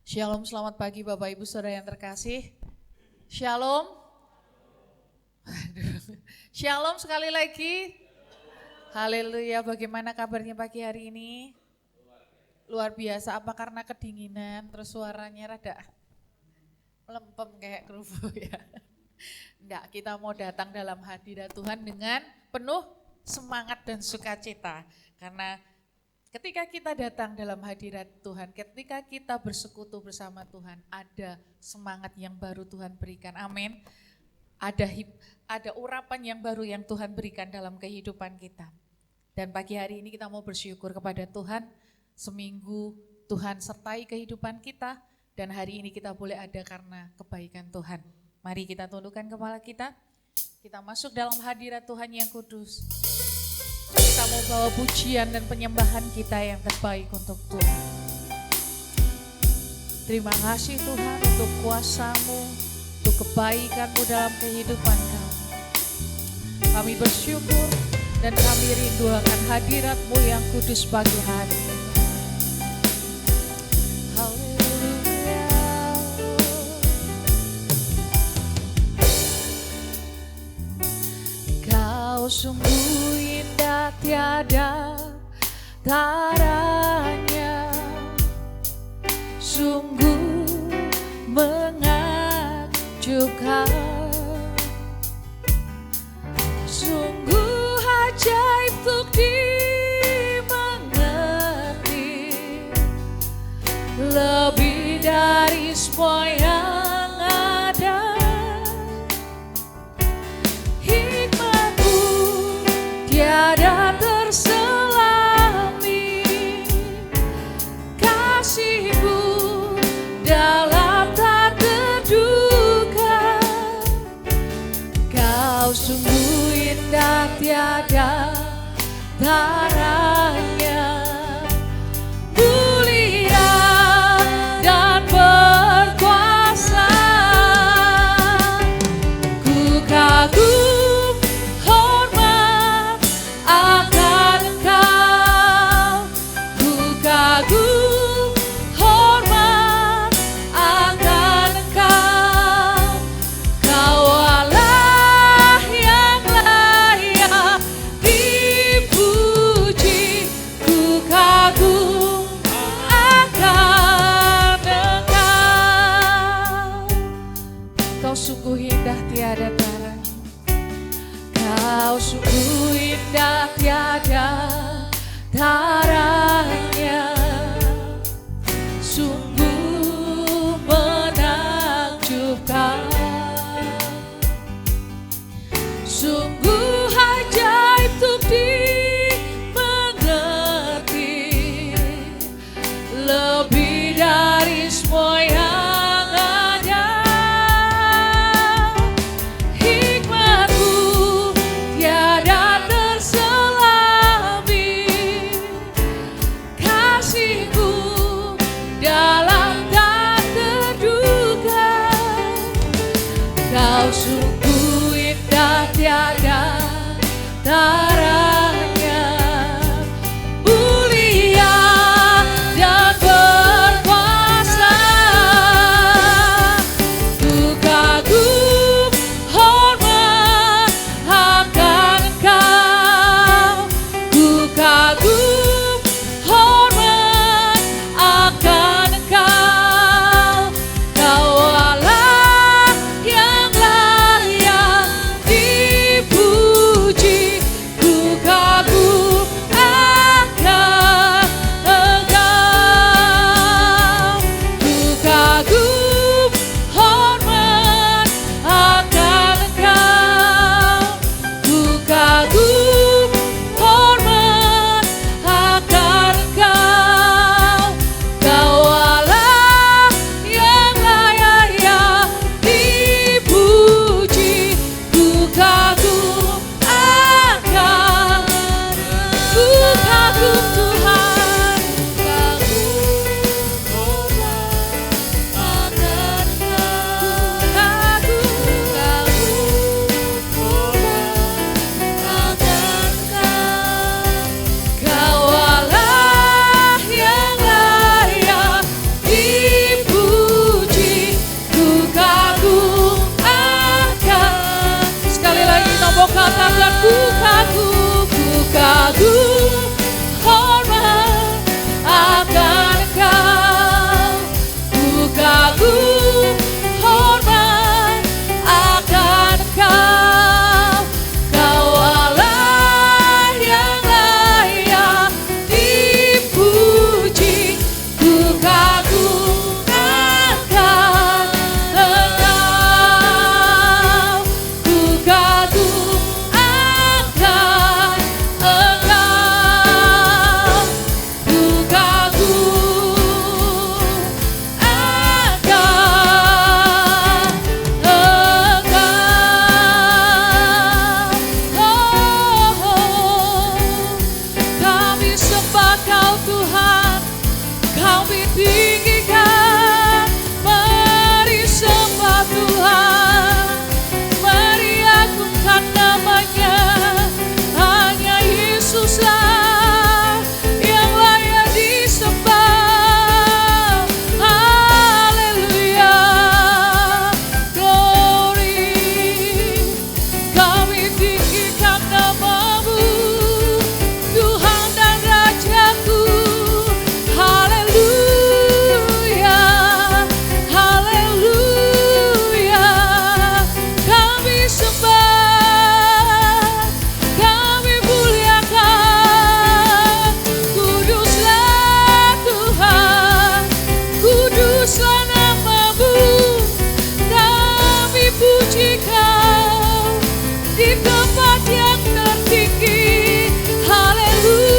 Shalom, selamat pagi Bapak Ibu Saudara yang terkasih. Shalom. Shalom sekali lagi. Haleluya, bagaimana kabarnya pagi hari ini? Luar biasa, apa karena kedinginan terus suaranya rada melempem kayak kerupuk ya? Enggak, kita mau datang dalam hadirat Tuhan dengan penuh semangat dan sukacita. Karena ketika kita datang dalam hadirat Tuhan, ketika kita bersekutu bersama Tuhan, ada semangat yang baru Tuhan berikan. Amin. Ada urapan yang baru yang Tuhan berikan dalam kehidupan kita. Dan pagi hari ini kita mau bersyukur kepada Tuhan. Seminggu Tuhan sertai kehidupan kita dan hari ini kita boleh ada karena kebaikan Tuhan. Mari kita tundukkan kepala kita. Kita masuk dalam hadirat Tuhan yang kudus. Kita mau bawa pujian dan penyembahan kita yang terbaik untuk Tuhan. Terima kasih Tuhan untuk kuasa-Mu, untuk kebaikan-Mu dalam kehidupan kami. Kami bersyukur dan kami rindu akan hadirat-Mu yang kudus pagi hari ini. Haleluya. Kau sungguh indah tiada taranya, sungguh menakjubkan, sungguh ajaib untuk dimengerti, lebih dari semua yang ada. Hikmat-Mu tiada terselami, kasih-Mu dalam tak terduga. Kau sungguh indah tiada taranya, mulia dan berkuasa. Ku kagum hormat akan Engkau, ku kagum hormat akan Engkau. Kau Allah yang layak dipuji, ku kagum akan Engkau. Kau sungguh indah tiada taranya, Kau sungguh indah tiada taranya, sungguh menakjubkan, sungguh ajaib untuk dimengerti, lebih dari semua yang ada. Hikmat-Mu tiada terselami, kasih-Mu dalam tak terduga. Kau sungguh indah tiada taranya, mulia dan berkuasa. Ku kagum hormat akan Engkau, ku kagum hormat tinggikan, mari sembah Tuhan, mari agungkan namanya. Hanya Yesuslah yang layak disembah. Haleluya, glory. Kami tinggikan namamu, Tuhan dan Rajaku. Haleluya, haleluya. Kami sembah, kami muliakan. Kuduslah Tuhan, kuduslah namamu. Kami puji Kau di tempat yang tertinggi. Haleluya.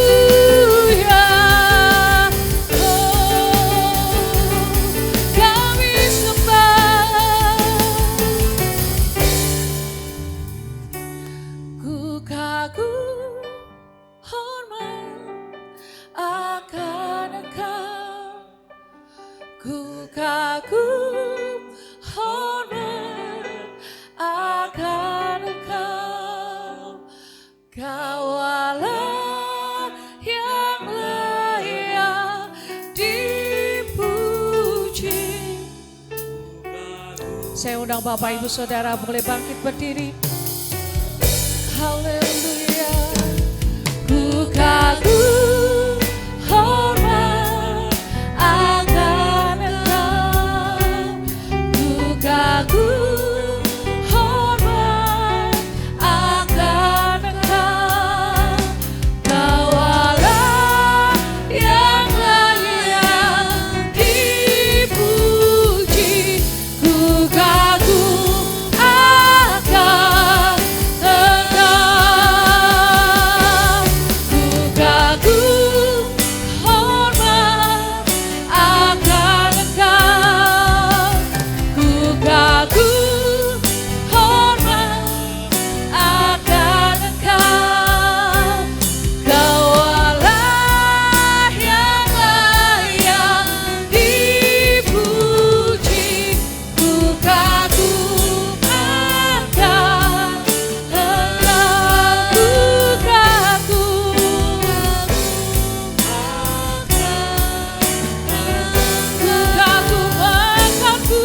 Oh, kami sembah. Ku kagum hormat akan Engkau. Ku kagum hormat akan Engkau. Kau Allah yang layak dipuji. Saya undang Bapak Ibu Saudara boleh bangkit berdiri. Haleluya. Ku kagum hormat akan Engkau. Ku kagum hormat akan Engkau. Kau Allah yang layak dipuji. Ku kagum akan Engkau. Ku kagum hormat akan Engkau. Ku kagum hormat akan Engkau. Kau Allah yang layak dipuji. Ku kagum akan Engkau. Ku kagum akanku.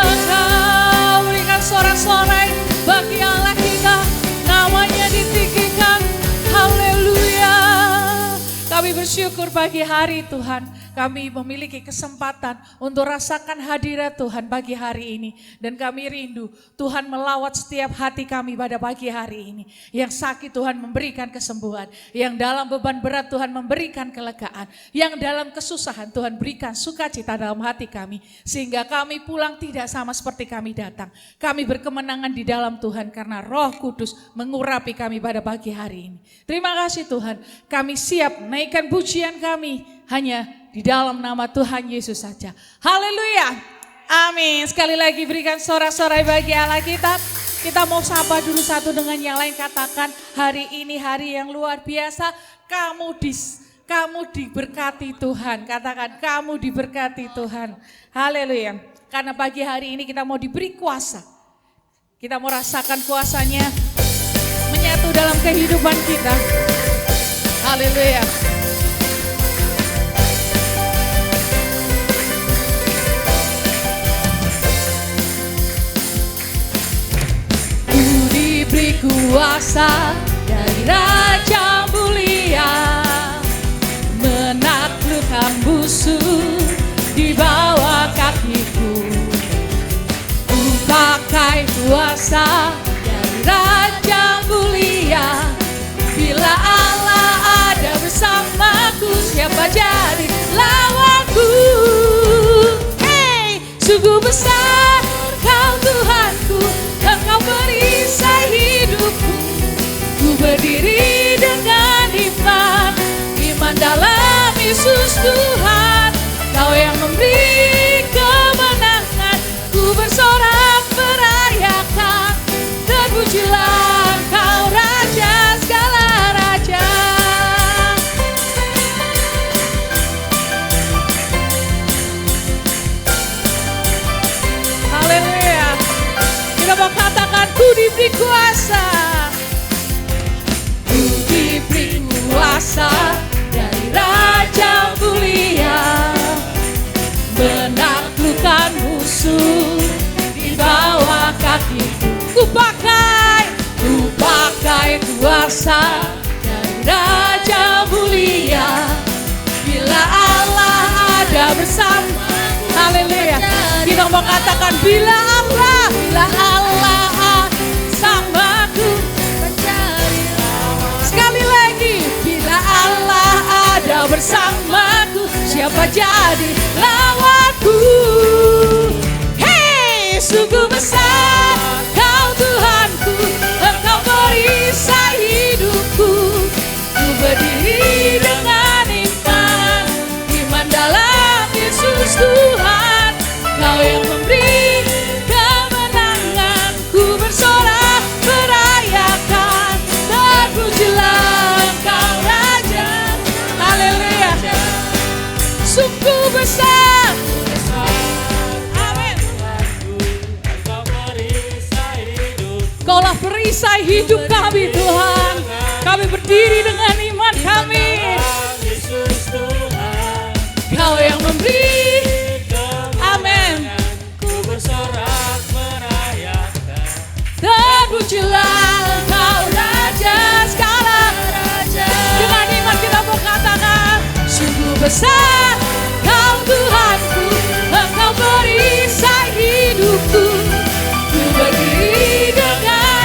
Engkau berikan sorak-sorai bagi Allah kita, namanya ditinggikan. Haleluya. Kami bersyukur pagi hari Tuhan, kami memiliki kesempatan untuk rasakan hadirat Tuhan pagi hari ini. Dan kami rindu Tuhan melawat setiap hati kami pada pagi hari ini. Yang sakit Tuhan memberikan kesembuhan, yang dalam beban berat Tuhan memberikan kelegaan, yang dalam kesusahan Tuhan berikan sukacita dalam hati kami. Sehingga kami pulang tidak sama seperti kami datang. Kami berkemenangan di dalam Tuhan karena Roh Kudus mengurapi kami pada pagi hari ini. Terima kasih Tuhan, kami siap naikkan pujian kami hanya di dalam nama Tuhan Yesus saja. Haleluya. Amin. Sekali lagi berikan sorak-sorai bagi Allah kita. Kita mau sapa dulu satu dengan yang lain, katakan hari ini hari yang luar biasa. Kamu diberkati Tuhan. Katakan kamu diberkati Tuhan. Haleluya. Karena pagi hari ini kita mau diberi kuasa. Kita mau rasakan kuasanya menyatu dalam kehidupan kita. Haleluya. Diberi kuasa dari Raja mulia, menaklukkan musuh di bawah kakiku. Ku pakai kuasa dari Raja mulia. Bila Allah ada bersamaku, siapa jadi lawanku? Hey, sungguh besar Kau Tuhanku, Engkau perisai hidupku. Ku berdiri dengan iman, iman dalam Yesus Tuhan. Kau yang memberi kemenangan, ku bersorak merayakan. Terpujilah mau katakan ku diberi kuasa. Ku diberi kuasa dari Raja mulia, menaklukkan musuh di bawah kakiku. Ku pakai kuasa dari Raja mulia. Bila Allah ada bersama, haleluya. Kita mau katakan bila Allah bersamaku. Sekali lagi, bila Allah ada bersamaku, siapa jadi lawanku? Hei, sungguh besar Kau Tuhanku, Engkau perisai hidupku. Ku berdiri dengan iman dalam Yesus Tuhan. Kau yang memberi kemenangan, ku bersorak merayakan. Terpujilah Engkau Raja, haleluya. Sungguh besar, amin. Kaulah perisai hidup kami Tuhan. Kami berdiri dengan iman kami. Kau yang memberi, amin. Ku bersorak merayakan. Terpujilah Engkau Raja, segala raja. Dengan iman kita mau katakan, sungguh besar Kau Tuhanku, Engkau perisai hidupku. Ku berdiri dengan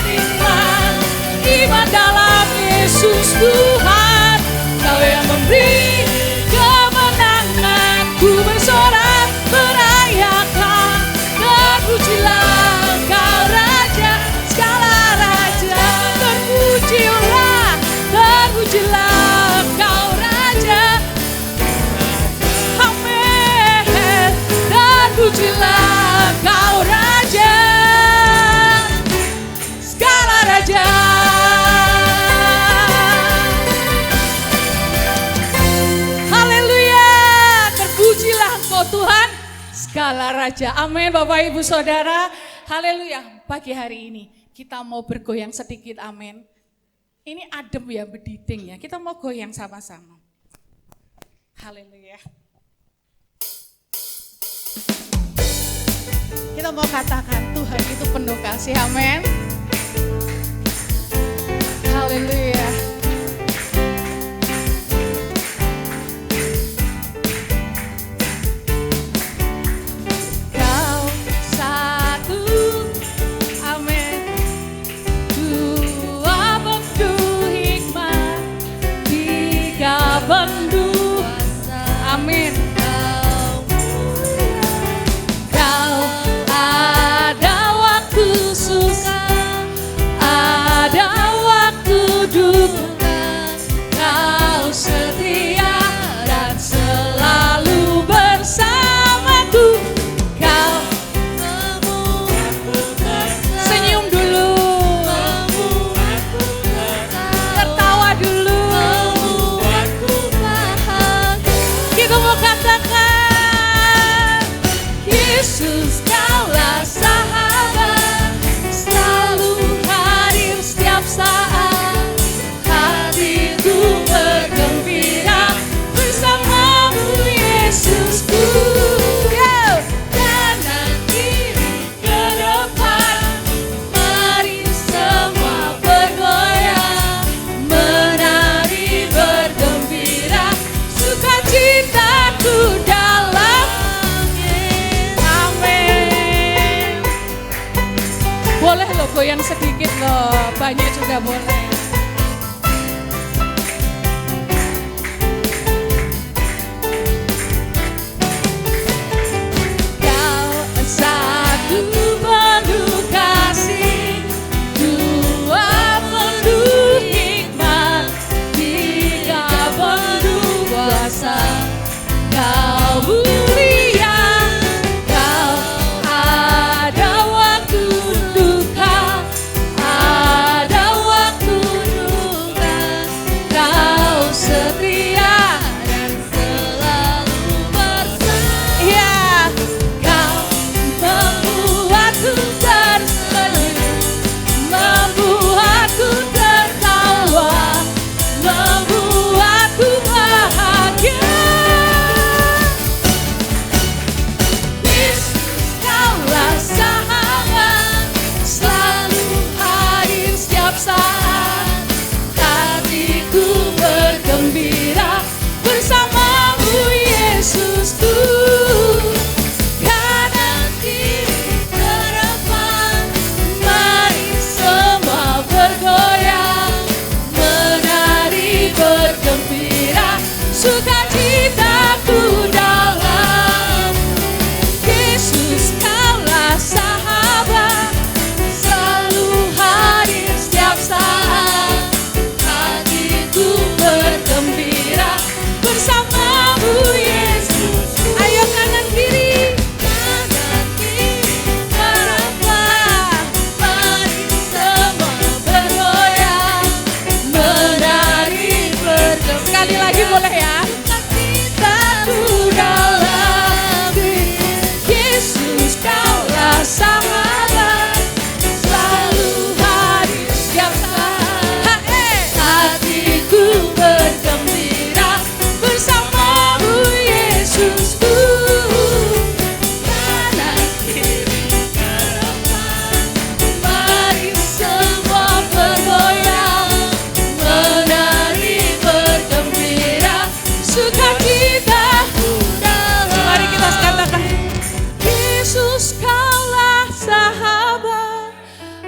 iman dalam Yesus Tuhan. Kau yang memberi kemenangan, ku bersorak merayakan. Terpujilah Engkau Raja, segala raja. Terpujilah Engkau Raja, amin. Terpujilah Engkau Raja, segala raja. Tuhan segala raja, amin. Bapak Ibu Saudara, haleluya. Pagi hari ini kita mau bergoyang sedikit, amin. Ini adem ya, bediting ya, kita mau goyang sama-sama, haleluya. Kita mau katakan Tuhan itu penuh kasih, amin. Haleluya. Amin. Kau ada waktu suka, ada waktu duka. Kau setia dan selalu bersamaku. Kau senyum dulu, tertawa dulu. Kita mau katakan, Yesus Kaulah sahabat, selalu hadir setiap saat. Hatiku bergembira bersamamu Yesusku. Kanan kiri ke depan, mari semua bergoyang, menari bergembira. Sukacitaku dalam, amin. Boleh lo goyang sedikit lo, banyak juga boleh. Kau satu penuh kasih, dua penuh hikmat, tiga penuh kuasa. Kau mulia, kau ada waktu duka, ada waktu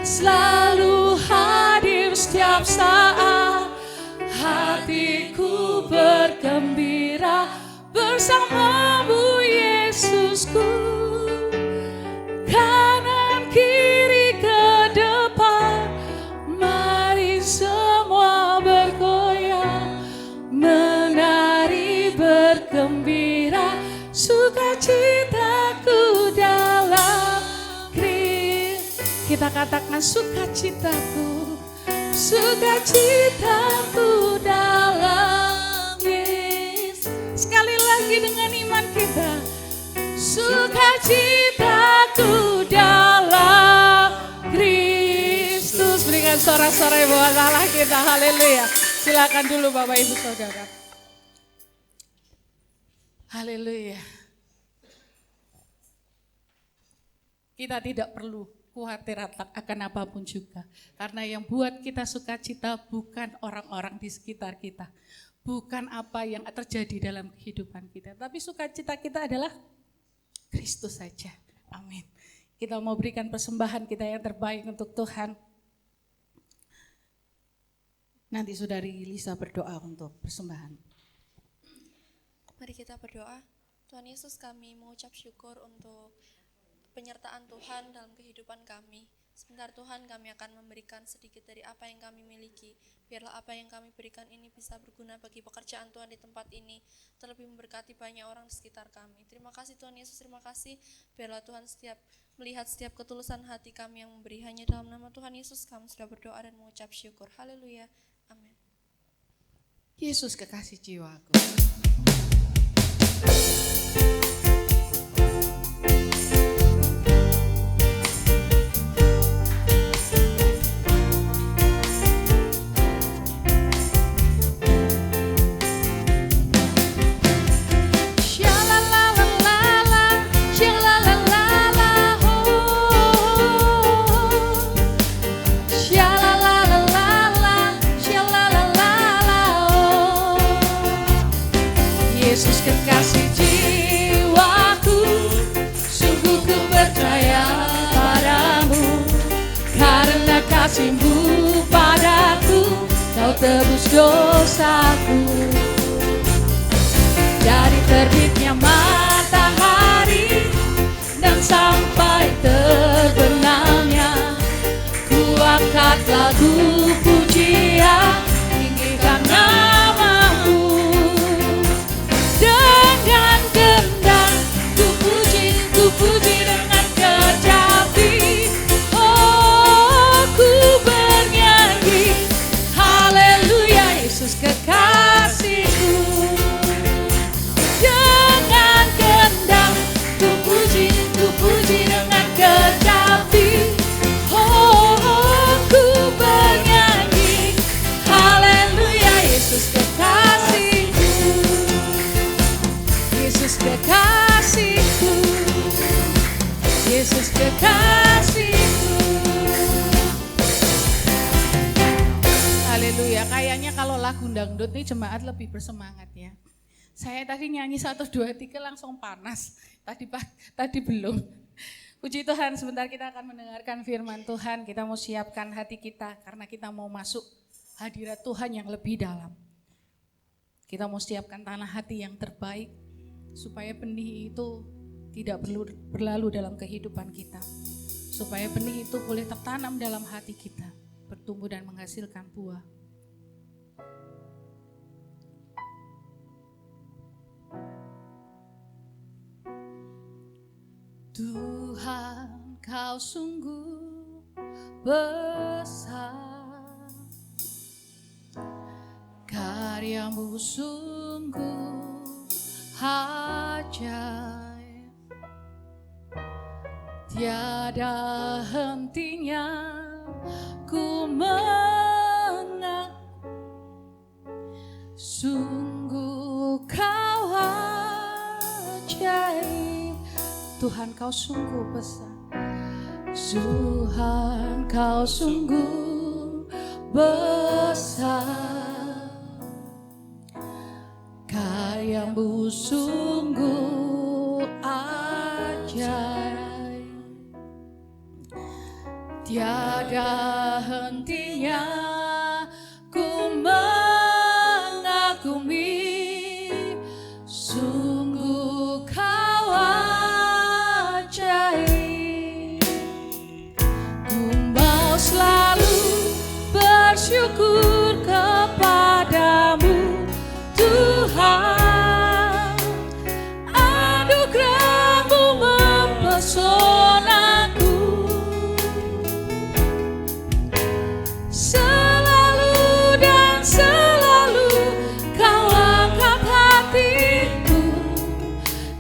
selalu hadir setiap saat. Hatiku bergembira bersamamu Yesusku. Kanan kiri ke depan, mari semua bergoyang, menari bergembira, sukacitaku dalam Kristus. Kita katakan sukacitaku, sukacitaku dalam Kristus. Sekali lagi dengan iman kita, sukacitaku dalam Kristus. Berikan sorak-sorai buat Allah kita, haleluya. Silakan dulu Bapak Ibu Saudara. Haleluya. Kita tidak perlu khawatir akan apapun juga. Karena yang buat kita sukacita bukan orang-orang di sekitar kita. Bukan apa yang terjadi dalam kehidupan kita. Tapi sukacita kita adalah Kristus saja. Amin. Kita mau berikan persembahan kita yang terbaik untuk Tuhan. Nanti Saudari Lisa berdoa untuk persembahan. Mari kita berdoa. Tuhan Yesus, kami mengucap syukur untuk penyertaan Tuhan dalam kehidupan kami. Sebentar Tuhan, kami akan memberikan sedikit dari apa yang kami miliki. Biarlah apa yang kami berikan ini bisa berguna bagi pekerjaan Tuhan di tempat ini, terlebih memberkati banyak orang di sekitar kami. Terima kasih Tuhan Yesus, terima kasih. Biarlah Tuhan melihat setiap ketulusan hati kami yang memberi. Hanya dalam nama Tuhan Yesus kami sudah berdoa dan mengucap syukur. Haleluya. Amin. Yesus kekasih jiwaku. Yesus kekasih jiwaku, sungguh ku percaya padamu. Karena kasih-Mu padaku, Kau tebus dosaku. Dari terbitnya matahari dan sampai terbenamnya, ku angkat lagu pujian, tinggikan nama-Mu. Dengan gendang ku puji dengan kecapi. Oh, ku bernyanyi haleluya, Yesus kekasihku. Dengan gendang ku puji dengan kecapi. Oh, ku bernyanyi haleluya, Yesus kekasihku. Yesus kekasihku, Yesus kekasihku. Haleluya. Kayaknya kalau lagu dangdut ini jemaat lebih bersemangat ya. Saya tadi nyanyi 1, 2, 3 langsung panas. Tadi belum. Puji Tuhan, sebentar kita akan mendengarkan firman Tuhan. Kita mau siapkan hati kita karena kita mau masuk hadirat Tuhan yang lebih dalam. Kita mau siapkan tanah hati yang terbaik, supaya benih itu tidak perlu berlalu dalam kehidupan kita. Supaya benih itu boleh tertanam dalam hati kita, bertumbuh dan menghasilkan buah. Tuhan, Kau sungguh besar, karya-Mu sungguh ajaib, tiada hentinya ku mengaku, sungguh Kau ajaib. Tuhan, Kau sungguh besar, Tuhan, Kau sungguh besar, karya-Mu sungguh ajaib, tiada hentinya ku mengagumi, sungguh kau ajaib. Ku mau selalu bersyukur kepadamu Tuhan, anugerah-Mu mempesonaku. Selalu dan selalu kau angkat hatiku,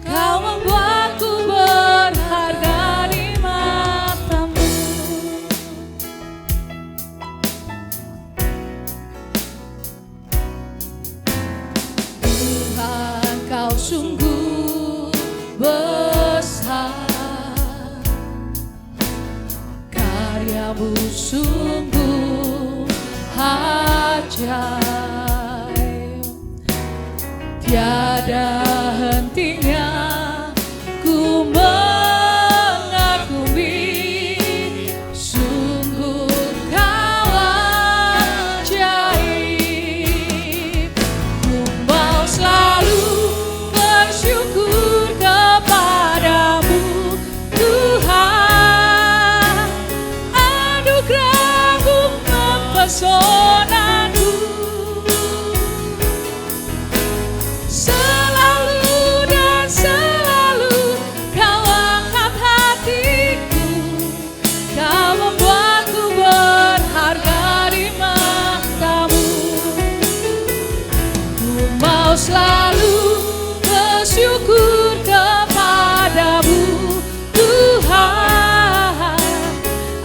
kau membuatku berharga di mata-Mu. Tuhan, kau sungguh besar, karya-Mu sungguh ajaib. Tiada hentinya ku mengagumi, sungguh kau ajaib. Ku mau selalu bersyukur kepadamu Tuhan, anugerah-Mu mempesonaku. Selalu dan selalu kau angkat hatiku, kau membuatku berharga di mata-Mu. Ku mau selalu bersyukur kepadamu Tuhan,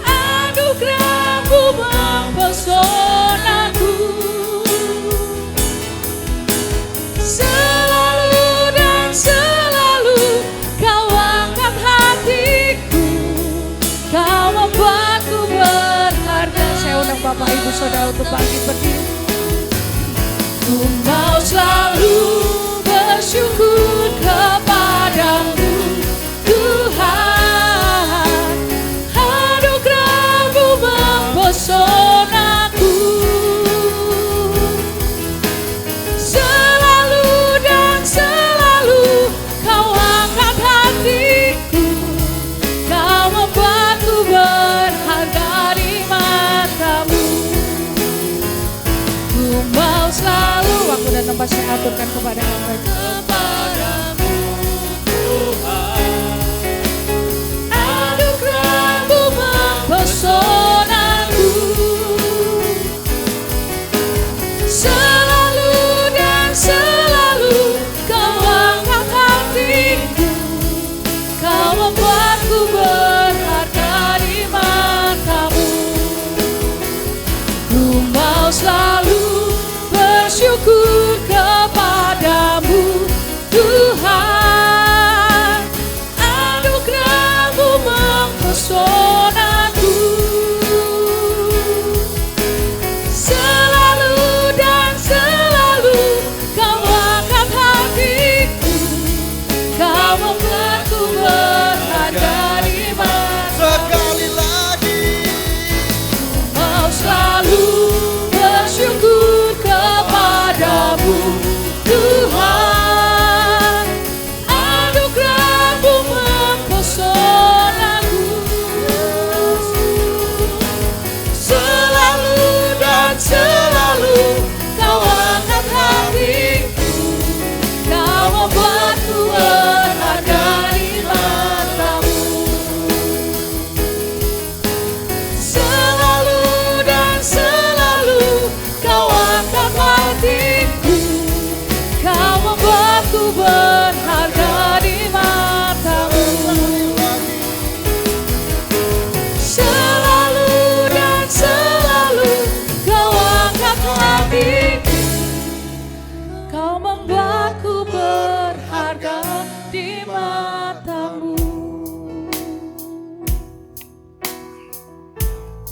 anugerah-Mu mempesonaku. Selalu dan selalu kau angkat hatiku, kau membuatku berharga. Saya undang Bapak Ibu Saudara untuk bangkit berdiri. Ku mau selalu bersyukur kepadamu Tuhan, anugerah-Mu mempesonaku. Selalu dan selalu kau angkat hatiku, kau membuatku berharga di mata-Mu. Ku mau selalu, waktu dan tempat saya aturkan kepada Anda. Kepadamu Tuhan, anugerah-Mu mempesonaku. Selalu dan selalu kau angkat hatiku, kau membuatku berharga di mata-Mu. Ku mau selalu bersyukur kepadamu Tuhan, anugerah-Mu mempesonaku. Selalu dan selalu kau angkat hatiku, kau membuatku berharga di mata-Mu. Sekali lagi Mau selalu bersyukur kepadamu Tuhan, anugerah-Mu mempesonaku. Selalu dan selalu kau angkat hatiku, kau membuatku berharga di mata-Mu. Selalu dan selalu kau angkat hatiku, kau membuatku berharga di mata-Mu. Selalu dan selalu kau angkat hatiku, kau membuatku berharga di mata-Mu.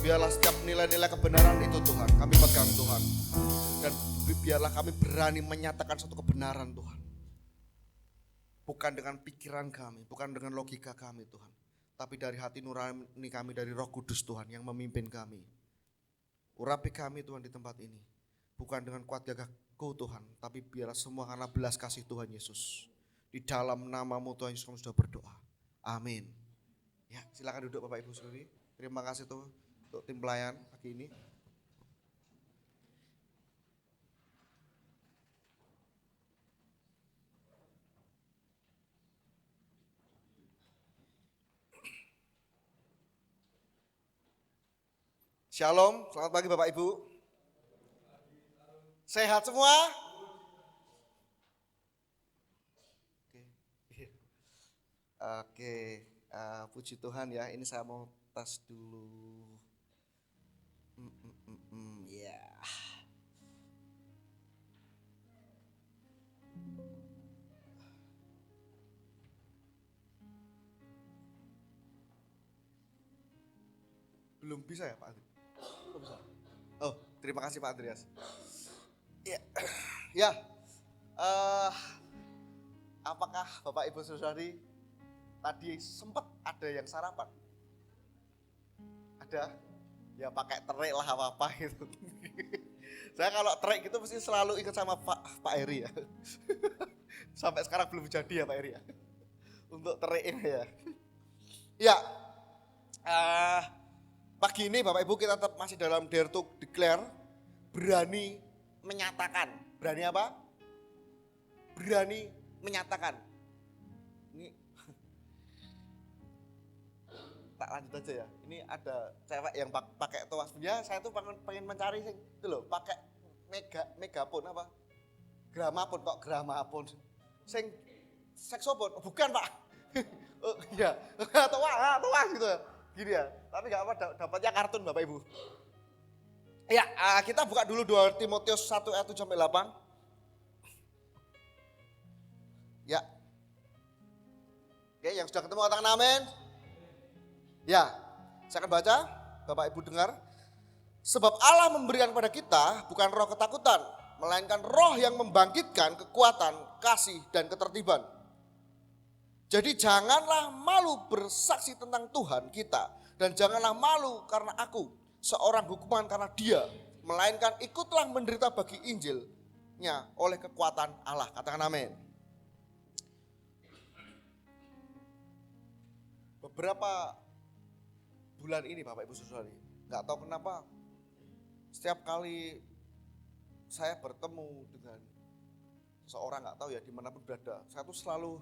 biarlah setiap nilai-nilai kebenaran itu Tuhan kami pegang Tuhan, dan biarlah kami berani menyatakan satu kebenaran Tuhan, bukan dengan pikiran kami, bukan dengan logika kami Tuhan, tapi dari hati nurani kami, dari Roh Kudus Tuhan yang memimpin kami. Urapi kami Tuhan di tempat ini, bukan dengan kuat gagahku Tuhan, tapi biarlah semua karena belas kasih Tuhan Yesus. Di dalam namamu Tuhan Yesus kami sudah berdoa. Amin. Ya, silakan duduk Bapak Ibu Saudari. Terima kasih Tuhan untuk tim pelayan pagi ini. Shalom, selamat pagi Bapak Ibu. Sehat semua? Oke, puji Tuhan ya. Ini saya mau tes dulu. Ya. Belum bisa ya Pak Andri? Belum bisa. Oh, terima kasih Pak Andreas. Ya, ya. Apakah Bapak Ibu Saudari tadi sempat ada yang sarapan? Ada? Ya pakai terik lah apa-apa gitu. Saya kalau terik gitu mesti selalu ingat sama Pak Eri ya. Sampai sekarang belum jadi ya Pak Eri ya. Untuk terik ini ya. Ya, pagi ini Bapak Ibu kita tetap masih dalam dare to declare, berani menyatakan. Berani apa? Berani menyatakan. Ini tak lanjut aja ya. Ini ada cewek yang pakai toa. Sebenarnya saya tuh pengen mencari sing itu loh, pakai megapon apa? Gramapon kok gramapon. Sing saxophone, bukan Pak. Oh iya, toa gitu ya. Gini ya. Tapi enggak apa dapatnya kartun Bapak Ibu. Ya, kita buka dulu 2 Timotius 1 ayat 7 sampai 8. Ya. Oke, yang sudah ketemu katakan amin. Ya, saya akan baca, Bapak Ibu dengar. Sebab Allah memberikan kepada kita bukan roh ketakutan, melainkan roh yang membangkitkan kekuatan, kasih, dan ketertiban. Jadi janganlah malu bersaksi tentang Tuhan kita, dan janganlah malu karena aku, seorang hukuman karena dia, melainkan ikutlah menderita bagi Injilnya oleh kekuatan Allah. Katakan amin. Beberapa bulan ini Bapak Ibu Saudari, nggak tahu kenapa setiap kali saya bertemu dengan seorang, nggak tahu ya dimanapun berada, saya tuh selalu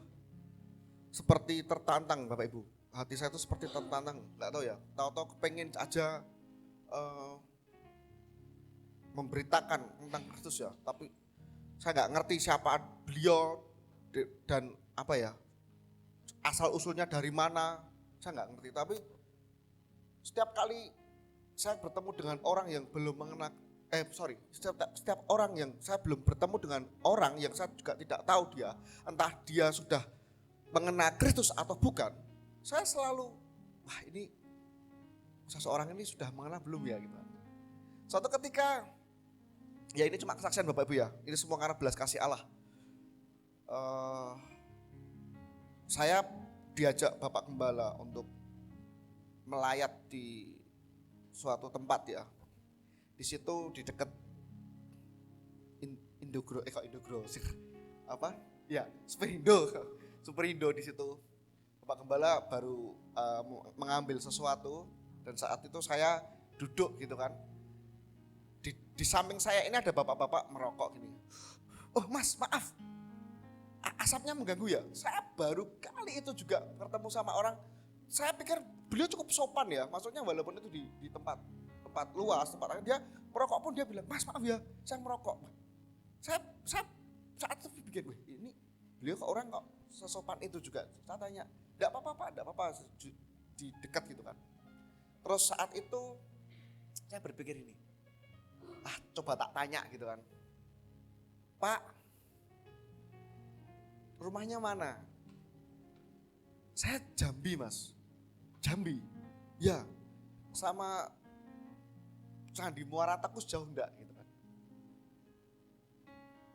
seperti tertantang Bapak Ibu. Hati saya tuh seperti tertantang, nggak tahu ya. Tahu-tahu kepengen aja memberitakan tentang Kristus ya, tapi saya nggak ngerti siapa beliau dan apa ya, asal usulnya dari mana, saya nggak ngerti. Tapi setiap kali saya bertemu dengan orang yang belum mengenal, setiap orang yang saya belum bertemu dengan orang yang saya juga tidak tahu dia, entah dia sudah mengenal Kristus atau bukan, saya selalu, wah ini seseorang ini sudah mengenal belum ya gitu. Suatu ketika, ya ini cuma kesaksian Bapak Ibu ya, ini semua karena belas kasih Allah. Saya diajak Bapak Gembala untuk melayat di suatu tempat ya. Di situ di dekat Indogro sih. Apa? Ya, Superindo di situ. Bapak Gembala baru mengambil sesuatu dan saat itu saya duduk gitu kan. Di samping saya ini ada bapak-bapak merokok gini. Oh Mas, maaf. Asapnya mengganggu ya. Saya baru kali itu juga bertemu sama orang. Saya pikir beliau cukup sopan ya. Maksudnya walaupun itu di tempat luas, tempat dia merokok pun dia bilang, Mas maaf ya, saya merokok. Saya saat itu pikir, ini beliau ke orang kok sesopan itu juga. Saya tanya, enggak apa-apa di dekat gitu kan. Terus saat itu saya berpikir ini, coba tak tanya gitu kan. Pak, rumahnya mana? Saya Jambi Mas. Jambi? Ya, sama Candi Muara Takus jauh enggak gitu kan.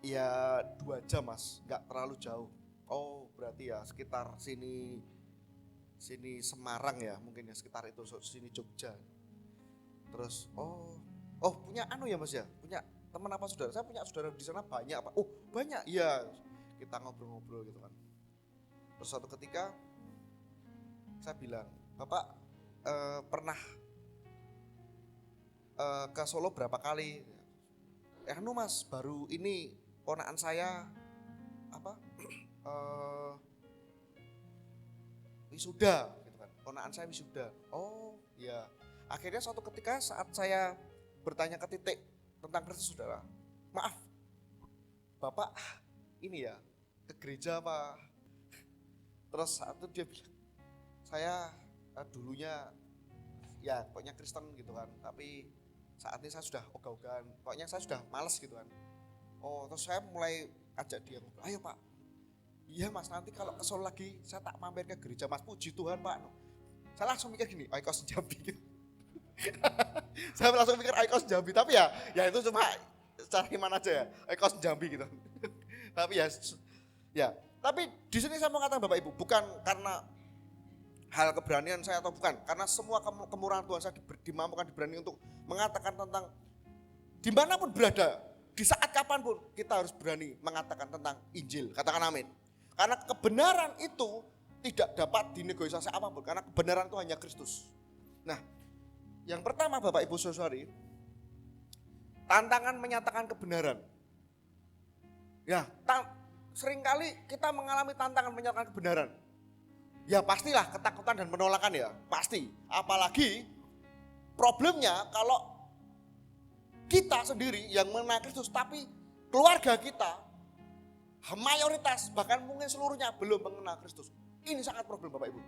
Ya 2 jam Mas, enggak terlalu jauh. Oh berarti ya sekitar sini sini Semarang ya, mungkin ya sekitar itu, sini Jogja. Terus punya ya Mas ya, punya teman apa saudara? Saya punya saudara di sana banyak Pak. Oh banyak, iya. Kita ngobrol-ngobrol gitu kan. Terus suatu ketika saya bilang, Bapak pernah ke Solo berapa kali? Mas, baru ini ponakan saya wisuda gitu kan. Ponakan saya wisuda. Oh ya. Akhirnya suatu ketika saat saya bertanya ke Titik tentang Kristus saudara, maaf Bapak ini ya ke gereja apa? Terus saat itu dia bilang, saya dulunya ya pokoknya Kristen gitu kan, tapi saat ini saya sudah ogah-ogahan, pokoknya saya sudah malas gitu kan. Oh terus saya mulai ajak dia ngobrol, ayo Pak, iya Mas, nanti kalau kesel lagi saya tak mampir ke gereja Mas, puji Tuhan Pak. Saya langsung mikir gini, Oikos Jambi gitu. Saya langsung mikir Oikos Jambi, tapi ya itu cuma secara iman aja ya, Oikos Jambi gitu. Tapi tapi di sini saya mau katakan Bapak Ibu, bukan karena hal keberanian saya atau bukan, karena semua kemurahan Tuhan saya dimampukan, diberani untuk mengatakan tentang dimanapun berada, di saat kapanpun kita harus berani mengatakan tentang Injil, katakan amin. Karena kebenaran itu tidak dapat dinegosiasi apapun, karena kebenaran itu hanya Kristus. Nah, yang pertama Bapak Ibu Saudari, tantangan menyatakan kebenaran. Ya, seringkali kita mengalami tantangan menyatakan kebenaran. Ya pastilah ketakutan dan penolakan ya, pasti. Apalagi problemnya kalau kita sendiri yang mengenal Kristus, tapi keluarga kita mayoritas bahkan mungkin seluruhnya belum mengenal Kristus. Ini sangat problem Bapak Ibu.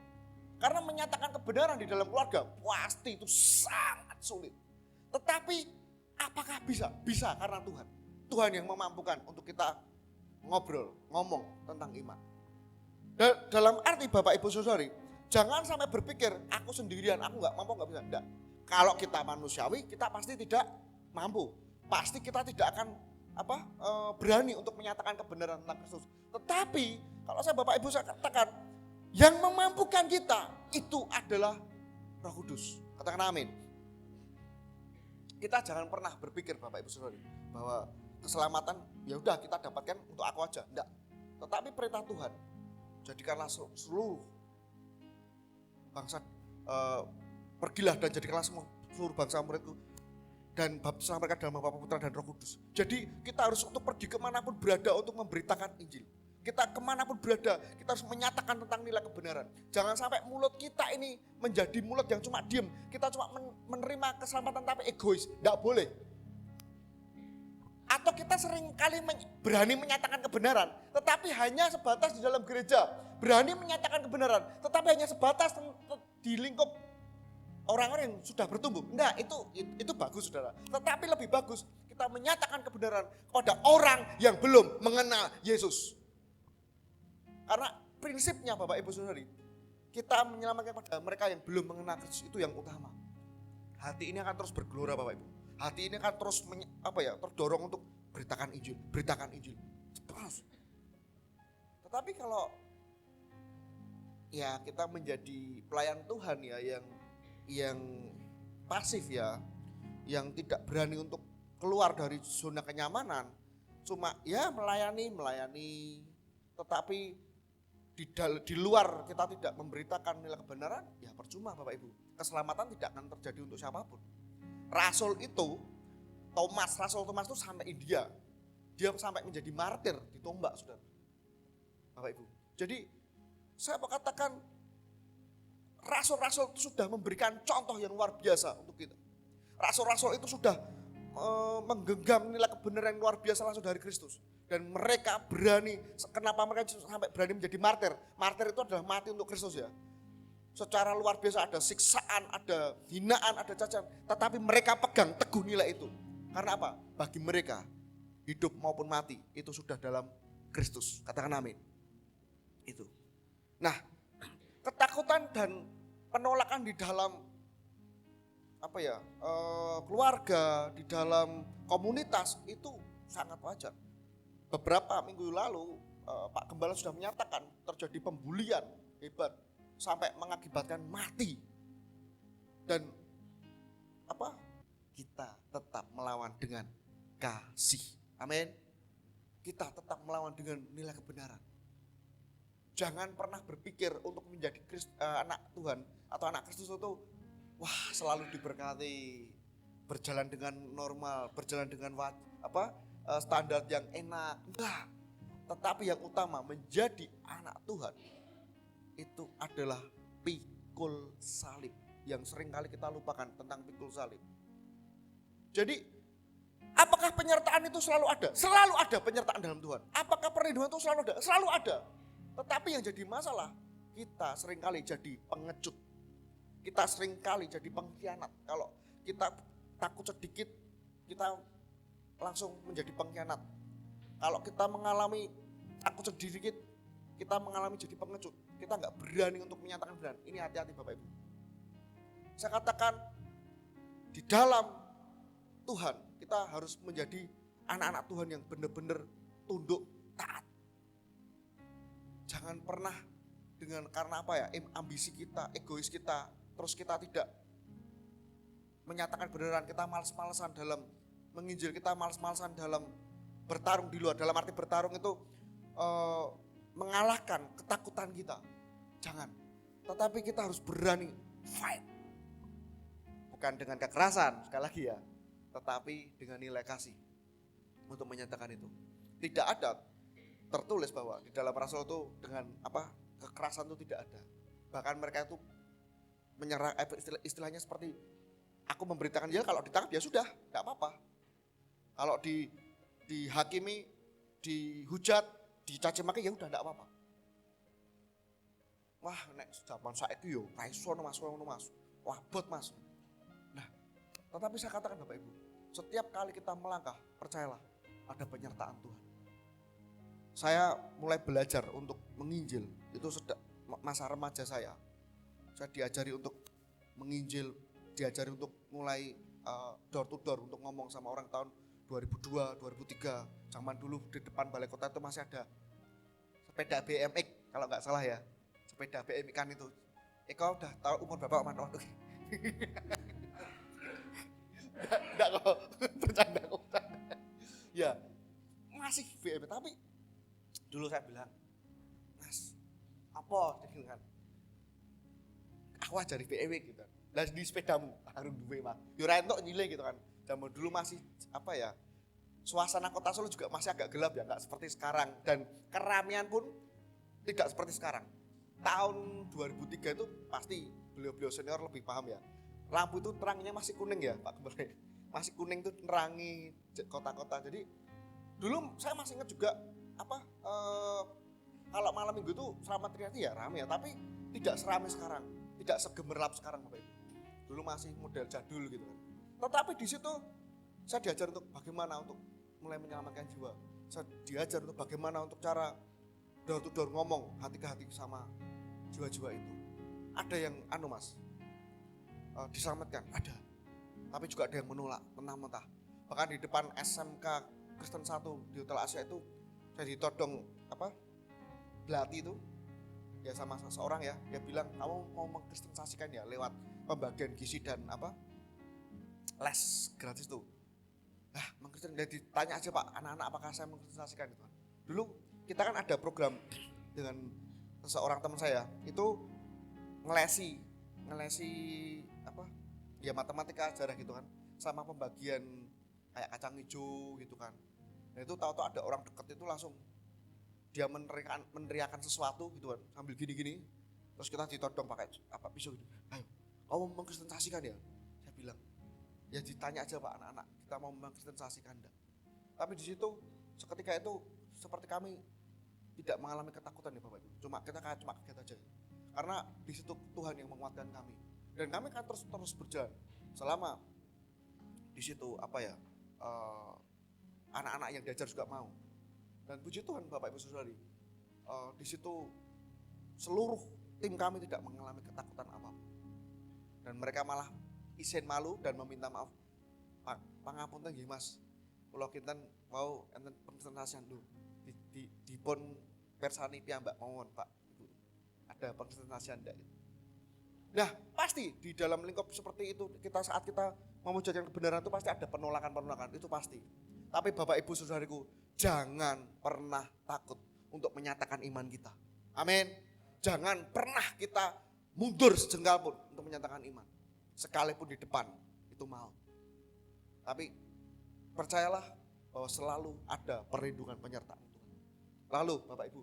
Karena menyatakan kebenaran di dalam keluarga pasti itu sangat sulit. Tetapi apakah bisa? Bisa karena Tuhan. Tuhan yang memampukan untuk kita ngomong tentang iman. Dalam arti Bapak Ibu Saudari, jangan sampai berpikir aku sendirian, aku nggak bisa. Enggak. Kalau kita manusiawi, kita pasti tidak mampu. Pasti kita tidak akan berani untuk menyatakan kebenaran tentang Kristus. Tetapi kalau Bapak Ibu saya katakan, yang memampukan kita itu adalah Roh Kudus. Katakan amin. Kita jangan pernah berpikir Bapak Ibu Saudari bahwa keselamatan ya udah kita dapatkan untuk aku aja. Enggak. Tetapi perintah Tuhan, jadikanlah seluruh bangsa, pergilah dan jadikanlah seluruh bangsa muridku dan baptislah mereka dalam nama Bapa, Putra dan Roh Kudus. Jadi kita harus untuk pergi kemanapun berada untuk memberitakan Injil. Kita kemanapun berada, kita harus menyatakan tentang nilai kebenaran. Jangan sampai mulut kita ini menjadi mulut yang cuma diem. Kita cuma menerima keselamatan tapi egois. Tidak boleh. Atau kita sering kali berani menyatakan kebenaran, tetapi hanya sebatas di dalam gereja. Berani menyatakan kebenaran, tetapi hanya sebatas di lingkup orang-orang yang sudah bertumbuh. Enggak, itu bagus saudara. Tetapi lebih bagus kita menyatakan kebenaran kepada orang yang belum mengenal Yesus. Karena prinsipnya Bapak Ibu Saudari, kita menyelamatkan kepada mereka yang belum mengenal Kristus, itu yang utama. Hati ini akan terus bergelora Bapak Ibu. Hati ini akan terus terdorong untuk beritakan Injil. Terus. Tetapi kalau ya kita menjadi pelayan Tuhan ya yang pasif ya, yang tidak berani untuk keluar dari zona kenyamanan, cuma ya melayani, tetapi di luar kita tidak memberitakan nilai kebenaran, ya percuma Bapak Ibu. Keselamatan tidak akan terjadi untuk siapapun. Rasul Thomas itu sampai India. Dia sampai menjadi martir, ditombak saudara. Bapak Ibu. Jadi saya mau katakan rasul-rasul itu sudah memberikan contoh yang luar biasa untuk kita. Rasul-rasul itu sudah menggenggam nilai kebenaran yang luar biasa langsung dari Kristus. Dan mereka berani, kenapa mereka sampai berani menjadi martir? Martir itu adalah mati untuk Kristus ya. Secara luar biasa ada siksaan, ada hinaan, ada cacian. Tetapi mereka pegang teguh nilai itu. Karena apa? Bagi mereka, hidup maupun mati itu sudah dalam Kristus. Katakan amin. Itu. Nah, ketakutan dan penolakan di dalam keluarga, di dalam komunitas itu sangat wajar. Beberapa minggu lalu Pak Gembala sudah menyatakan terjadi pembulian hebat sampai mengakibatkan mati. Dan kita tetap melawan dengan kasih. Amin. Kita tetap melawan dengan nilai kebenaran. Jangan pernah berpikir untuk menjadi anak Tuhan atau anak Kristus itu selalu diberkati, berjalan dengan normal, berjalan dengan standar yang enak. Enggak. Tetapi yang utama menjadi anak Tuhan itu adalah pikul salib, yang sering kali kita lupakan tentang pikul salib. Jadi apakah penyertaan itu selalu ada? Selalu ada penyertaan dalam Tuhan. Apakah perlindungan itu selalu ada? Selalu ada. Tetapi yang jadi masalah, kita seringkali jadi pengecut. Kita seringkali jadi pengkhianat. Kalau kita takut sedikit, kita langsung menjadi pengkhianat. Kalau kita mengalami takut sedikit, kita mengalami jadi pengecut. Kita nggak berani untuk menyatakan benar. Ini hati-hati Bapak Ibu. Saya katakan di dalam Tuhan, kita harus menjadi anak-anak Tuhan yang benar-benar tunduk, taat. Jangan pernah karena ambisi kita, egois kita, terus kita tidak menyatakan kebenaran, kita malas-malasan dalam menginjil, kita malas-malasan dalam bertarung di luar. Dalam arti bertarung itu mengalahkan ketakutan kita. Jangan. Tetapi kita harus berani fight. Bukan dengan kekerasan, sekali lagi ya. Tetapi dengan nilai kasih untuk menyatakan itu. Tidak ada tertulis bahwa di dalam Rasul itu dengan kekerasan itu tidak ada. Bahkan mereka itu menyerang, istilahnya seperti aku memberitakan dia, kalau ditangkap ya sudah, tidak apa-apa. Kalau dihakimi, dihujat, dicaci maki ya udah, tidak apa-apa. Wah, nek zaman saiki yo ra iso Mas. Wah, bot Mas. Nah, tetapi saya katakan Bapak Ibu, setiap kali kita melangkah, percayalah ada penyertaan Tuhan. Saya mulai belajar untuk menginjil, itu masa remaja saya. Saya diajari untuk menginjil, diajari untuk mulai door to door, untuk ngomong sama orang tahun 2002, 2003. Zaman dulu di depan balai kota itu masih ada sepeda BMX, kalau nggak salah ya. Sepeda BMX kan itu. Kau udah tahu umur Bapak mana? Waduh. Enggak kok, bercanda. Ya, masih BMX, tapi dulu saya bilang, Mas, apa? Dia kan, aku ajari BMX gitu. Lah di sepedamu, harus duwe Mas. Yo ra entuk nyile gitu kan. Zaman dulu masih suasana kota Solo juga masih agak gelap ya, enggak seperti sekarang. Dan keramaian pun tidak seperti sekarang. Tahun 2003 itu pasti beliau-beliau senior lebih paham ya. Lampu itu terangnya masih kuning ya Pak Gembala. Masih kuning tuh nerangi kota-kota. Jadi dulu saya masih ingat juga kalau malam minggu tuh Slamet Riyadi ya ramai ya, tapi tidak seramai sekarang, tidak segemerlap sekarang Bapak Ibu. Dulu masih model jadul gitu kan. Tetapi di situ saya diajar untuk bagaimana untuk mulai menyelamatkan jiwa. Saya diajar untuk bagaimana untuk cara door to door ngomong hati ke hati sama jiwa-jiwa itu. Ada yang Mas, diselamatkan, ada. Tapi juga ada yang menolak, mentah-mentah. Bahkan di depan SMK Kristen 1 di Hotel Asia itu saya ditodong belati itu ya sama seseorang ya, dia bilang kamu mau mengkristenisasikan ya lewat pembagian gizi dan les gratis tuh. Nah, dia ditanya aja Pak, anak-anak apakah saya mengkristenisasikan gitu. Dulu kita kan ada program dengan seseorang teman saya, itu ngelesi ya matematika sejarah gitu kan, sama pembagian kayak kacang hijau gitu kan. Nah itu tahu-tahu ada orang dekat itu langsung dia meneriakan sesuatu gitu kan, sambil gini-gini, terus kita ditodong pakai pisau gitu. Ayo, kamu mengkristenisasikan ya? Saya bilang, ya ditanya aja Pak anak-anak, kita mau mengkristenisasikan enggak? Tapi di situ seketika itu seperti kami tidak mengalami ketakutan ya Bapak Ibu. Kita cuma kaget aja. Karena di situ Tuhan yang menguatkan kami. Dan kami akan terus berjalan selama di situ anak-anak yang diajar juga mau. Dan puji Tuhan Bapak Ibu Saudari, di situ seluruh tim kami tidak mengalami ketakutan apapun. Dan mereka malah isin malu dan meminta maaf. Pak, pangapunten nggih Mas. Kula kinten mau enten presentasian lho. Dipun persani piyambak mawon Pak Ibu. ada persentase enggak. Nah, pasti di dalam lingkup seperti itu saat kita mewujudkan kebenaran itu pasti ada penolakan, itu pasti. Tapi Bapak Ibu Saudaraku, jangan pernah takut untuk menyatakan iman kita. Amin. Jangan pernah kita mundur sejengkal pun untuk menyatakan iman. Sekalipun di depan itu mau. Tapi percayalah bahwa selalu ada perlindungan penyertaan Tuhan. Lalu Bapak Ibu,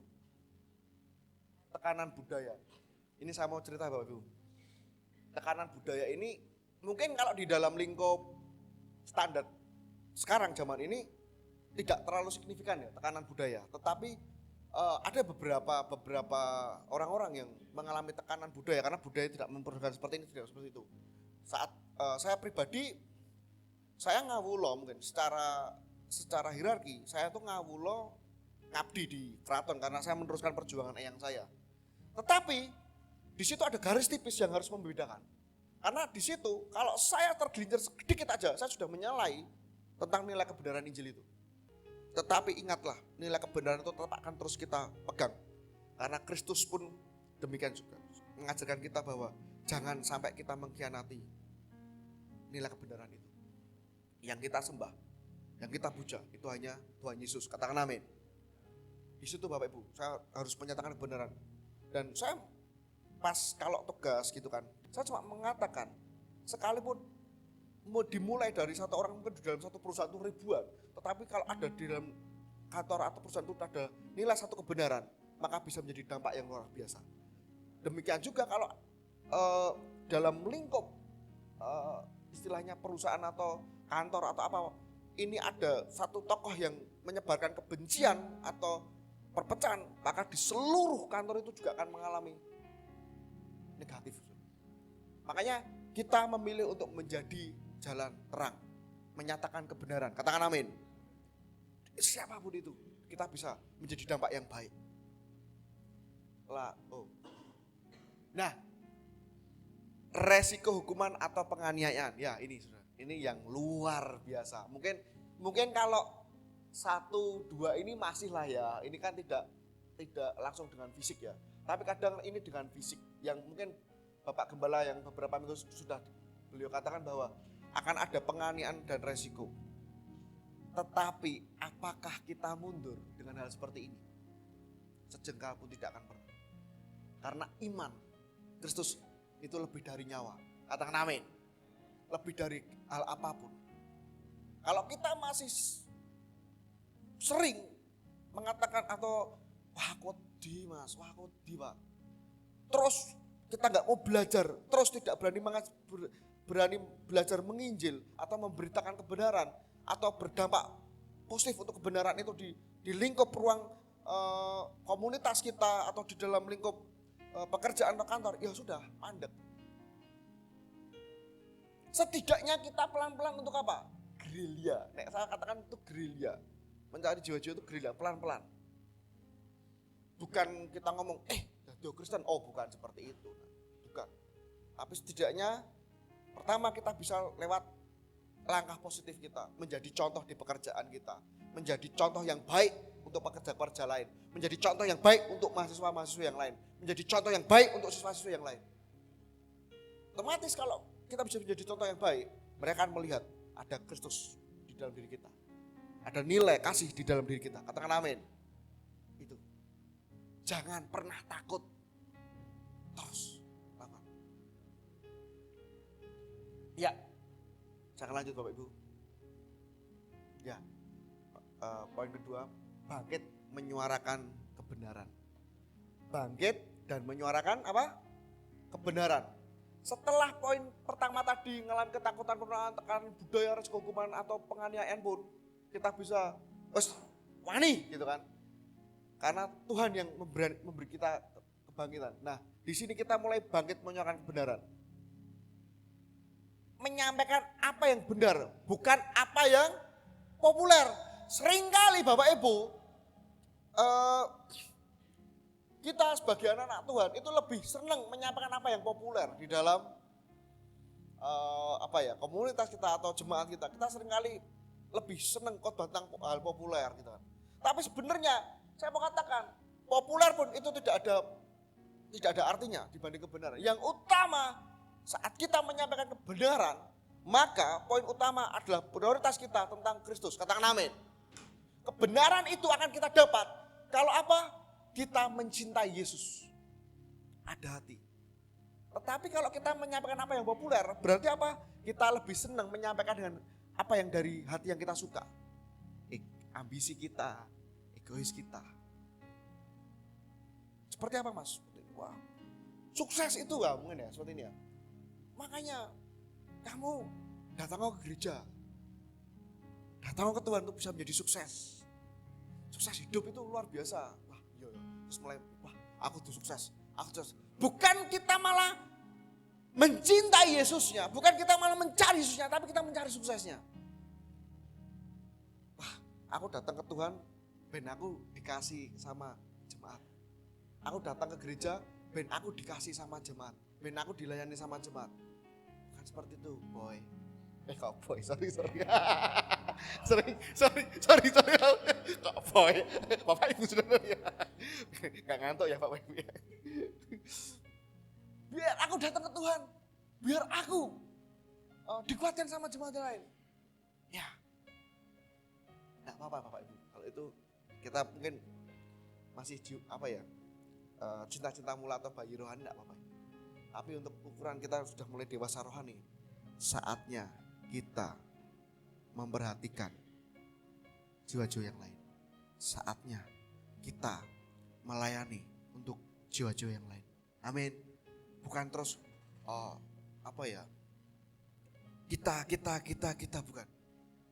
tekanan budaya. Ini saya mau cerita Bapak Ibu. Tekanan budaya ini mungkin kalau di dalam lingkup standar sekarang zaman ini tidak terlalu signifikan ya tekanan budaya. Tetapi ada beberapa orang-orang yang mengalami tekanan budaya karena budaya tidak memperhatikan seperti ini, tidak seperti itu. Saat saya pribadi, saya ngawulo mungkin secara hierarki, saya tuh ngawulo ngabdi di keraton karena saya meneruskan perjuangan eyang saya. Tetapi di situ ada garis tipis yang harus membedakan. Karena di situ kalau saya tergelincir sedikit aja, saya sudah menyalahi tentang nilai kebenaran Injil itu. Tetapi ingatlah, nilai kebenaran itu tetap akan terus kita pegang. Karena Kristus pun demikian juga. Mengajarkan kita bahwa jangan sampai kita mengkhianati nilai kebenaran itu. Yang kita sembah, yang kita puja, itu hanya Tuhan Yesus. Katakan amin. Di situ Bapak Ibu, saya harus menyatakan kebenaran. Dan saya pas kalau tugas gitu kan, saya cuma mengatakan, sekalipun mau dimulai dari satu orang mungkin di dalam satu perusahaan itu ribuan, tetapi kalau ada di dalam kantor atau perusahaan itu ada nilai satu kebenaran, maka bisa menjadi dampak yang luar biasa. Demikian juga kalau dalam lingkup istilahnya perusahaan atau kantor atau apa, ini ada satu tokoh yang menyebarkan kebencian atau perpecahan, maka di seluruh kantor itu juga akan mengalami negatif. Makanya kita memilih untuk menjadi jalan terang, menyatakan kebenaran. Katakan amin. Siapapun itu, kita bisa menjadi dampak yang baik. Nah, resiko hukuman atau penganiayaan, ya ini yang luar biasa. Mungkin kalau 1-2 ini masih lah ya, ini kan tidak langsung dengan fisik ya. Tapi kadang ini dengan fisik yang mungkin Bapak Gembala yang beberapa minggu sudah beliau katakan bahwa akan ada penganiayaan dan resiko. Tetapi apakah kita mundur dengan hal seperti ini? Sejengkal pun tidak akan pernah. Karena iman Kristus itu lebih dari nyawa. Katakan amin. Lebih dari hal apapun. Kalau kita masih sering mengatakan atau wah kodi mas, wah kodi pak. Terus kita nggak mau belajar, terus tidak berani belajar menginjil atau memberitakan kebenaran atau berdampak positif untuk kebenaran itu di lingkup ruang komunitas kita atau di dalam lingkup pekerjaan atau kantor, ya sudah mandek. Setidaknya kita pelan-pelan untuk apa? Gerilya. Saya katakan itu gerilya. Mencari jiwa-jiwa itu gerilya, pelan-pelan. Bukan kita ngomong, jadi Kristen, bukan seperti itu. Bukan. Tapi setidaknya pertama kita bisa lewat langkah positif kita, menjadi contoh di pekerjaan kita, menjadi contoh yang baik untuk pekerja-pekerja lain, menjadi contoh yang baik untuk mahasiswa-mahasiswa yang lain, menjadi contoh yang baik untuk siswa-siswa yang lain. Otomatis kalau kita bisa menjadi contoh yang baik, mereka akan melihat ada Kristus di dalam diri kita, ada nilai kasih di dalam diri kita. Katakan amin. Itu. Jangan pernah takut. Terus lakukan. Ya, saya akan lanjut Bapak Ibu. Ya, poin kedua, bangkit menyuarakan kebenaran. Bangkit dan menyuarakan apa? Kebenaran. Setelah poin pertama tadi ngalami ketakutan, penolakan, tekanan budaya, resiko hukuman atau penganiayaan pun kita bisa wani gitu kan. Karena Tuhan yang memberi kita kebangkitan. Nah, di sini kita mulai bangkit menyuarakan kebenaran. Menyampaikan apa yang benar, bukan apa yang populer. Seringkali Bapak Ibu, kita sebagai anak-anak Tuhan itu lebih senang menyampaikan apa yang populer di dalam komunitas kita atau jemaat kita. Kita seringkali lebih senang khotbah tentang hal populer gitu kan. Tapi sebenarnya saya mau katakan, populer pun itu tidak ada tidak ada artinya dibanding kebenaran. Yang utama saat kita menyampaikan kebenaran, maka poin utama adalah prioritas kita tentang Kristus. Katakan amin. Kebenaran itu akan kita dapat kalau apa? Kita mencintai Yesus. Ada hati. Tetapi kalau kita menyampaikan apa yang populer, berarti apa? Kita lebih senang menyampaikan dengan apa yang dari hati yang kita suka. Ambisi kita, egois kita. Seperti apa mas? Wah, sukses itu lah mungkin ya, seperti ini ya. Makanya kamu datang ke gereja, datang ke Tuhan untuk bisa menjadi sukses. Sukses hidup itu luar biasa. Wah, iya. Terus mulai, wah, aku tuh sukses. Bukan kita malah mencintai Yesusnya, bukan kita malah mencari Yesusnya, tapi kita mencari suksesnya. Wah, aku datang ke Tuhan, ben aku dikasih sama jemaat. Aku datang ke gereja, ben aku dikasih sama jemaat, ben aku dilayani sama jemaat. Bukan seperti itu, boy. Kok boy, sorry. sorry. Kok boy, Bapak Ibu sudah ya. Gak ngantuk ya Bapak Ibu ya. Biar aku datang ke Tuhan, biar aku dikuatkan sama jemaat lain. Ya, gak apa-apa Bapak Ibu. Kalau itu kita mungkin masih cinta-cinta mula atau bayi rohani gak apa-apa. Tapi untuk ukuran kita sudah mulai dewasa rohani, saatnya kita memperhatikan jiwa-jiwa yang lain. Saatnya kita melayani untuk jiwa-jiwa yang lain. Amin. Bukan terus kita bukan.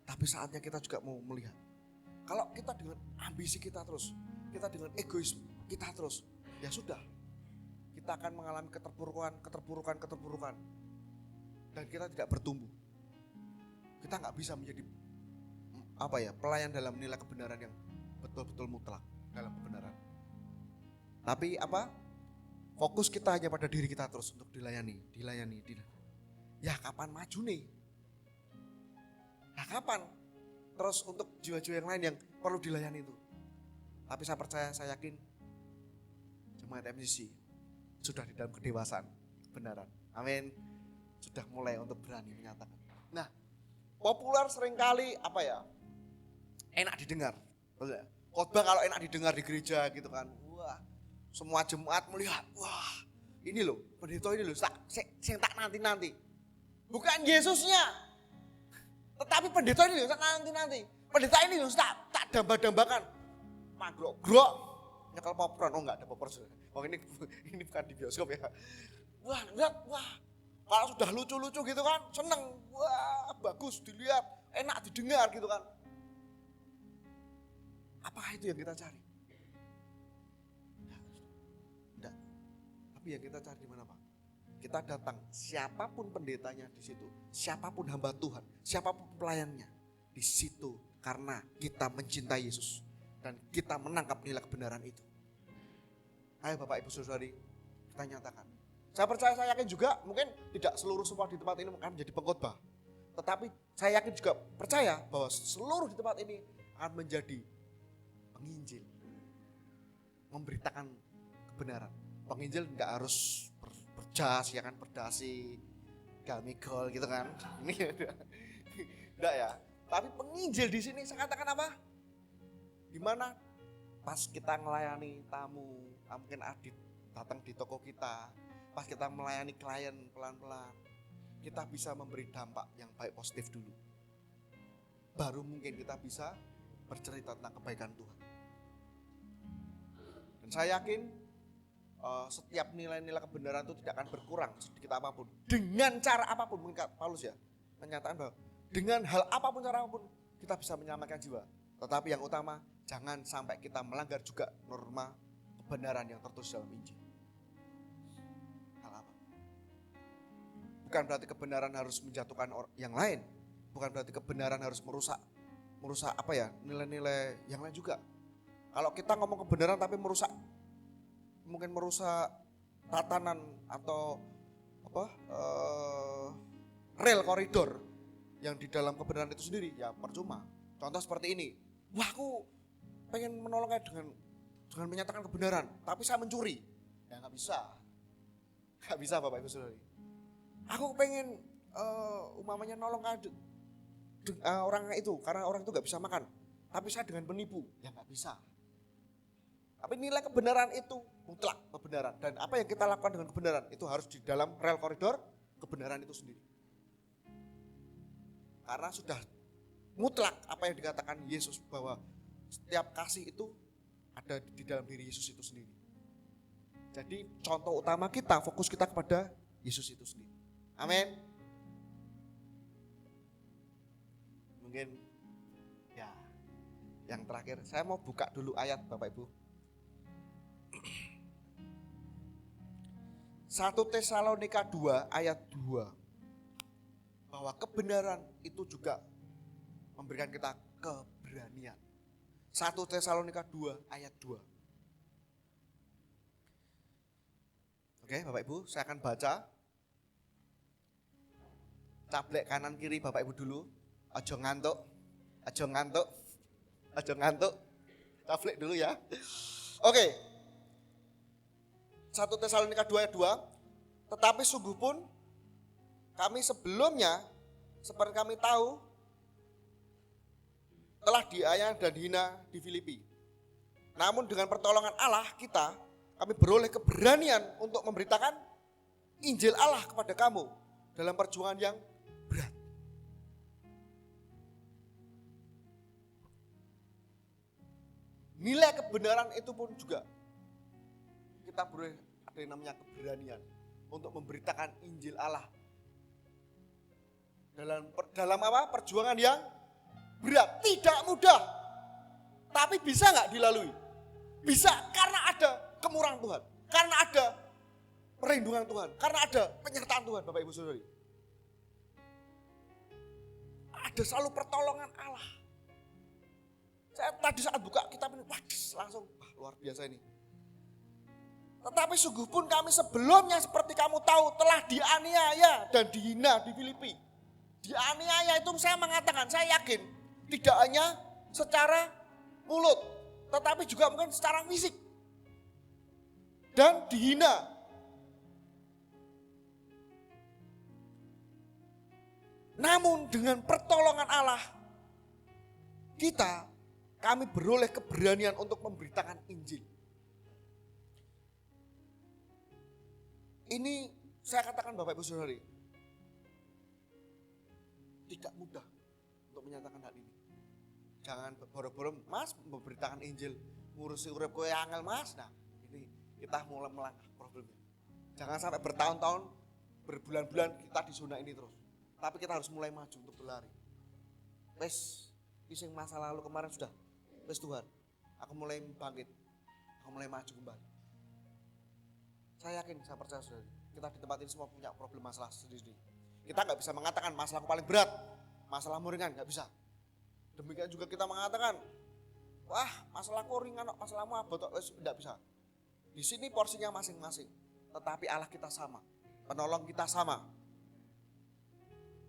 Tapi saatnya kita juga mau melihat. Kalau kita dengan ambisi kita terus, kita dengan egois kita terus, ya sudah. Kita akan mengalami keterpurukan. Dan kita tidak bertumbuh. Kita nggak bisa menjadi pelayan dalam nilai kebenaran yang betul-betul mutlak dalam kebenaran. Tapi fokus kita hanya pada diri kita terus untuk dilayani. Ya kapan maju nih? Nah kapan? Terus untuk jiwa-jiwa yang lain yang perlu dilayani itu. Tapi saya yakin jemaat MCC sudah di dalam kedewasaan kebenaran. Amin. Sudah mulai untuk berani menyatakan. Nah, populer seringkali enak didengar. Khotbah kalau enak didengar di gereja gitu kan. Wah, semua jemaat melihat, wah ini loh, pendeta ini loh, yang tak nanti-nanti. Bukan Yesusnya, tetapi pendeta ini loh, tak nanti-nanti. Pendeta ini loh, tak damba-dambakan. Magrok-grok, nyekel popcorn, oh enggak ada popcorn. Oh ini bukan di bioskop ya. Wah, lihat, wah. Kalau sudah lucu-lucu gitu kan, seneng. Wah, bagus dilihat, enak didengar gitu kan. Apakah itu yang kita cari? Tidak. Tapi yang kita cari di mana Pak? Kita datang, siapapun pendetanya di situ, siapapun hamba Tuhan, siapapun pelayannya di situ karena kita mencintai Yesus dan kita menangkap nilai kebenaran itu. Ayo Bapak Ibu Saudari, kita nyatakan. Saya percaya, saya yakin juga mungkin tidak seluruh semua di tempat ini akan menjadi pengkhotbah. Tetapi saya yakin juga percaya bahwa seluruh di tempat ini akan menjadi penginjil. Memberitakan kebenaran. Penginjil enggak harus berjas, ya kan, berdasi, gamigol gitu kan. Ini enggak ya. Tapi penginjil di sini saya katakan apa? Dimana pas kita melayani tamu, mungkin Adit datang di toko kita, pas kita melayani klien pelan-pelan, kita bisa memberi dampak yang baik positif dulu. Baru mungkin kita bisa bercerita tentang kebaikan Tuhan. Dan saya yakin setiap nilai-nilai kebenaran itu tidak akan berkurang sedikit apapun. Dengan cara apapun, mungkin Paulus ya menyatakan bahwa dengan hal apapun, cara apapun kita bisa menyelamatkan jiwa. Tetapi yang utama, jangan sampai kita melanggar juga norma kebenaran yang tertulis dalam Injil. Bukan berarti kebenaran harus menjatuhkan yang lain. Bukan berarti kebenaran harus merusak nilai-nilai yang lain juga. Kalau kita ngomong kebenaran tapi merusak tatanan atau rel koridor yang di dalam kebenaran itu sendiri, ya percuma. Contoh seperti ini. Wah, aku pengen menolongnya dengan menyatakan kebenaran, tapi saya mencuri. Ya nggak bisa. Nggak bisa Bapak Ibu Saudara. Aku pengen umpamanya nolong orang itu karena orang itu nggak bisa makan. Tapi saya dengan menipu, ya nggak bisa. Tapi nilai kebenaran itu mutlak kebenaran. Dan apa yang kita lakukan dengan kebenaran itu harus di dalam rel koridor kebenaran itu sendiri. Karena sudah mutlak apa yang dikatakan Yesus bahwa setiap kasih itu ada di dalam diri Yesus itu sendiri. Jadi contoh utama kita, fokus kita kepada Yesus itu sendiri. Amin. Mungkin ya yang terakhir saya mau buka dulu ayat Bapak Ibu. 1 Tesalonika 2 ayat 2. Bahwa kebenaran itu juga memberikan kita keberanian. 1 Tesalonika 2 ayat 2. Oke Bapak Ibu, saya akan baca. Cablek kanan kiri Bapak Ibu dulu. Aja ngantuk. Cablek dulu ya. Oke. 1 Tesalonika 2 ayat 2. Tetapi sungguh pun kami sebelumnya seperti kami tahu telah dianiaya dan dihina di Filipi. Namun dengan pertolongan Allah kita, kami beroleh keberanian untuk memberitakan Injil Allah kepada kamu dalam perjuangan yang berat. Nilai kebenaran itu pun juga kita boleh ada yang namanya keberanian untuk memberitakan Injil Allah dalam apa? Perjuangan yang berat, tidak mudah. Tapi bisa nggak dilalui? Bisa karena ada kemurahan Tuhan, karena ada perlindungan Tuhan, karena ada penyertaan Tuhan, Bapak Ibu Saudari. Ada selalu pertolongan Allah. Saya tadi saat buka kitab ini, langsung luar biasa ini. Tetapi sungguh pun kami sebelumnya seperti kamu tahu telah dianiaya dan dihina di Filipi. Dianiaya itu saya mengatakan, saya yakin tidak hanya secara mulut, tetapi juga mungkin secara fisik. Dan dihina. Namun dengan pertolongan Allah, kami beroleh keberanian untuk memberitakan Injil. Ini saya katakan Bapak Ibu Saudari, tidak mudah untuk menyatakan hal ini. Jangan boro-boro Mas memberitakan Injil, ngurusi urip kowe angel Mas. Nah, ini kita mulai melangkah problemnya. Jangan sampai bertahun-tahun, berbulan-bulan kita di zona ini terus. Tapi kita harus mulai maju untuk berlari. Wes, pising masa lalu kemarin sudah. Wes Tuhan, aku mulai bangkit. Aku mulai maju kembali. Saya yakin, saya percaya saudara, kita di tempat ini semua punya problem masalah sendiri. Kita nggak bisa mengatakan masalahku paling berat, masalahmu ringan, nggak bisa. Demikian juga kita mengatakan, wah masalahku ringan, masalahmu abot, nggak bisa. Di sini porsinya masing-masing, tetapi Allah kita sama, penolong kita sama.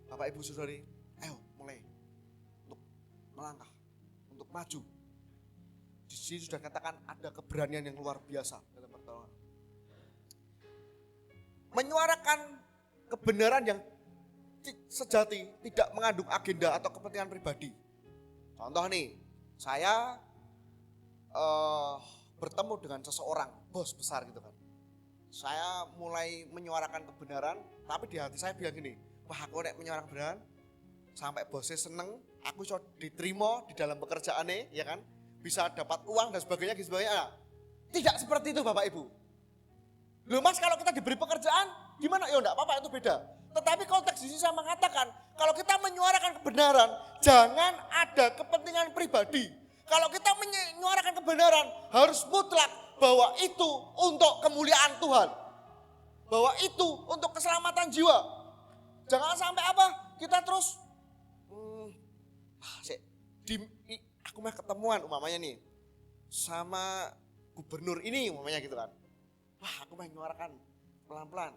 Bapak Ibu Saudari, ayo mulai untuk melangkah, untuk maju. Di sini sudah katakan ada keberanian yang luar biasa dalam pertolongan. Menyuarakan kebenaran yang sejati, tidak mengandung agenda atau kepentingan pribadi. Contoh nih, saya bertemu dengan seseorang, bos besar gitu kan. Saya mulai menyuarakan kebenaran, tapi di hati saya bilang gini, wah aku nek menyuarakan kebenaran, sampai bosnya seneng, aku bisa diterima di dalam pekerjaannya, ya kan, bisa dapat uang dan sebagainya. Nah, tidak seperti itu Bapak Ibu. Loh Mas, kalau kita diberi pekerjaan, gimana? Ya enggak apa-apa, itu beda. Tetapi konteks di sini saya mengatakan, kalau kita menyuarakan kebenaran, jangan ada kepentingan pribadi. Kalau kita menyuarakan kebenaran, harus mutlak bahwa itu untuk kemuliaan Tuhan. Bahwa itu untuk keselamatan jiwa. Jangan sampai apa? Kita terus, aku mah ketemuan umpamanya nih, sama gubernur ini umpamanya gitu kan. Wah aku main menyuarakan pelan-pelan.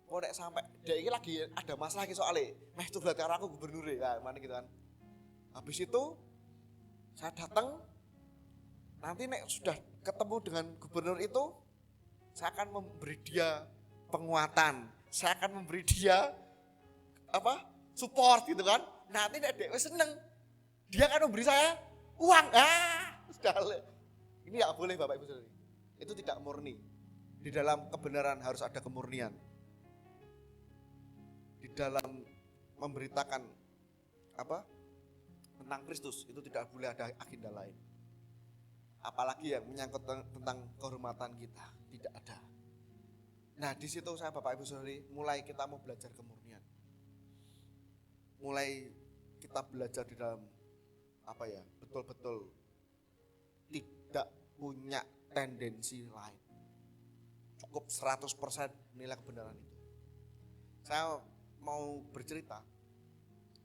Kok nek sampai dia ini lagi ada masalah lagi soalnya. Meh itu berarti aku gubernur ya, mana gitu kan. Habis itu saya datang. Nanti nek sudah ketemu dengan gubernur itu, saya akan memberi dia penguatan, saya akan memberi dia support gitu kan. Nanti dia seneng, dia akan memberi saya uang. Ini tidak boleh Bapak Ibu Saudara. Itu tidak murni. Di dalam kebenaran harus ada kemurnian. Di dalam memberitakan tentang Kristus itu tidak boleh ada agenda lain. Apalagi yang menyangkut tentang kehormatan kita, tidak ada. Nah, di situ saya Bapak Ibu Saudara mulai kita mau belajar kemurnian. Mulai kita belajar di dalam betul-betul tidak punya tendensi lain. Cukup 100% nilai kebenaran itu. Saya mau bercerita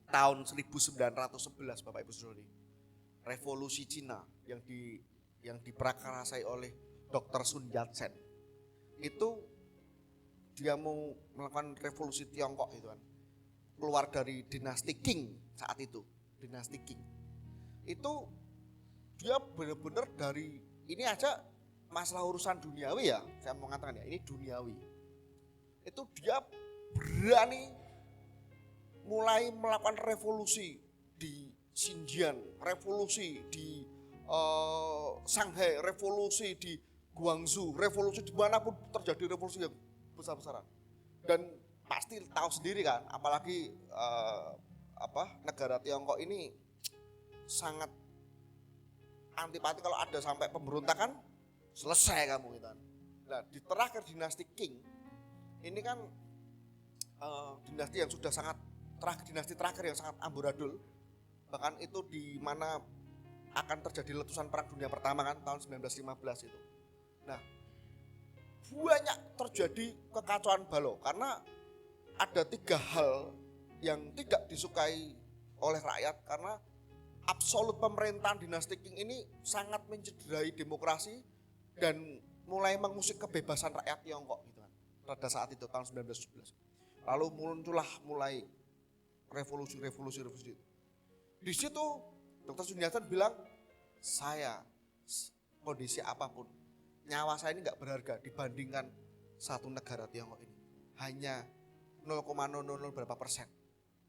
tahun 1911 Bapak Ibu Saudara, revolusi Cina yang diprakarasai oleh Dr. Sun Yat-sen. Itu dia mau melakukan revolusi Tiongkok itu kan. Keluar dari dinasti Qing saat itu, dinasti Qing. Itu dia benar-benar dari ini aja masalah urusan duniawi ya, saya mau mengatakan ya, ini duniawi. Itu dia berani mulai melakukan revolusi di Xinjiang, revolusi di Shanghai, revolusi di Guangzhou, revolusi dimanapun terjadi revolusi yang besar-besaran. Dan pasti tahu sendiri kan, apalagi negara Tiongkok ini sangat antipati kalau ada sampai pemberontakan, selesai kamu gitu. Nah, di terakhir dinasti Qing ini kan dinasti yang sudah sangat dinasti terakhir yang sangat amburadul. Bahkan itu di mana akan terjadi letusan Perang Dunia Pertama kan tahun 1915 itu. Nah, banyak terjadi kekacauan balau karena ada 3 hal yang tidak disukai oleh rakyat, karena absolut pemerintahan dinasti Qing ini sangat mencederai demokrasi dan mulai mengusik kebebasan rakyat Tiongkok gitu kan. Pada saat itu tahun 1911. Lalu muncullah mulai revolusi. Di situ Dr. Sun Yat-sen bilang, saya kondisi apapun, nyawa saya ini enggak berharga dibandingkan satu negara Tiongkok ini. Hanya 0,00 berapa persen.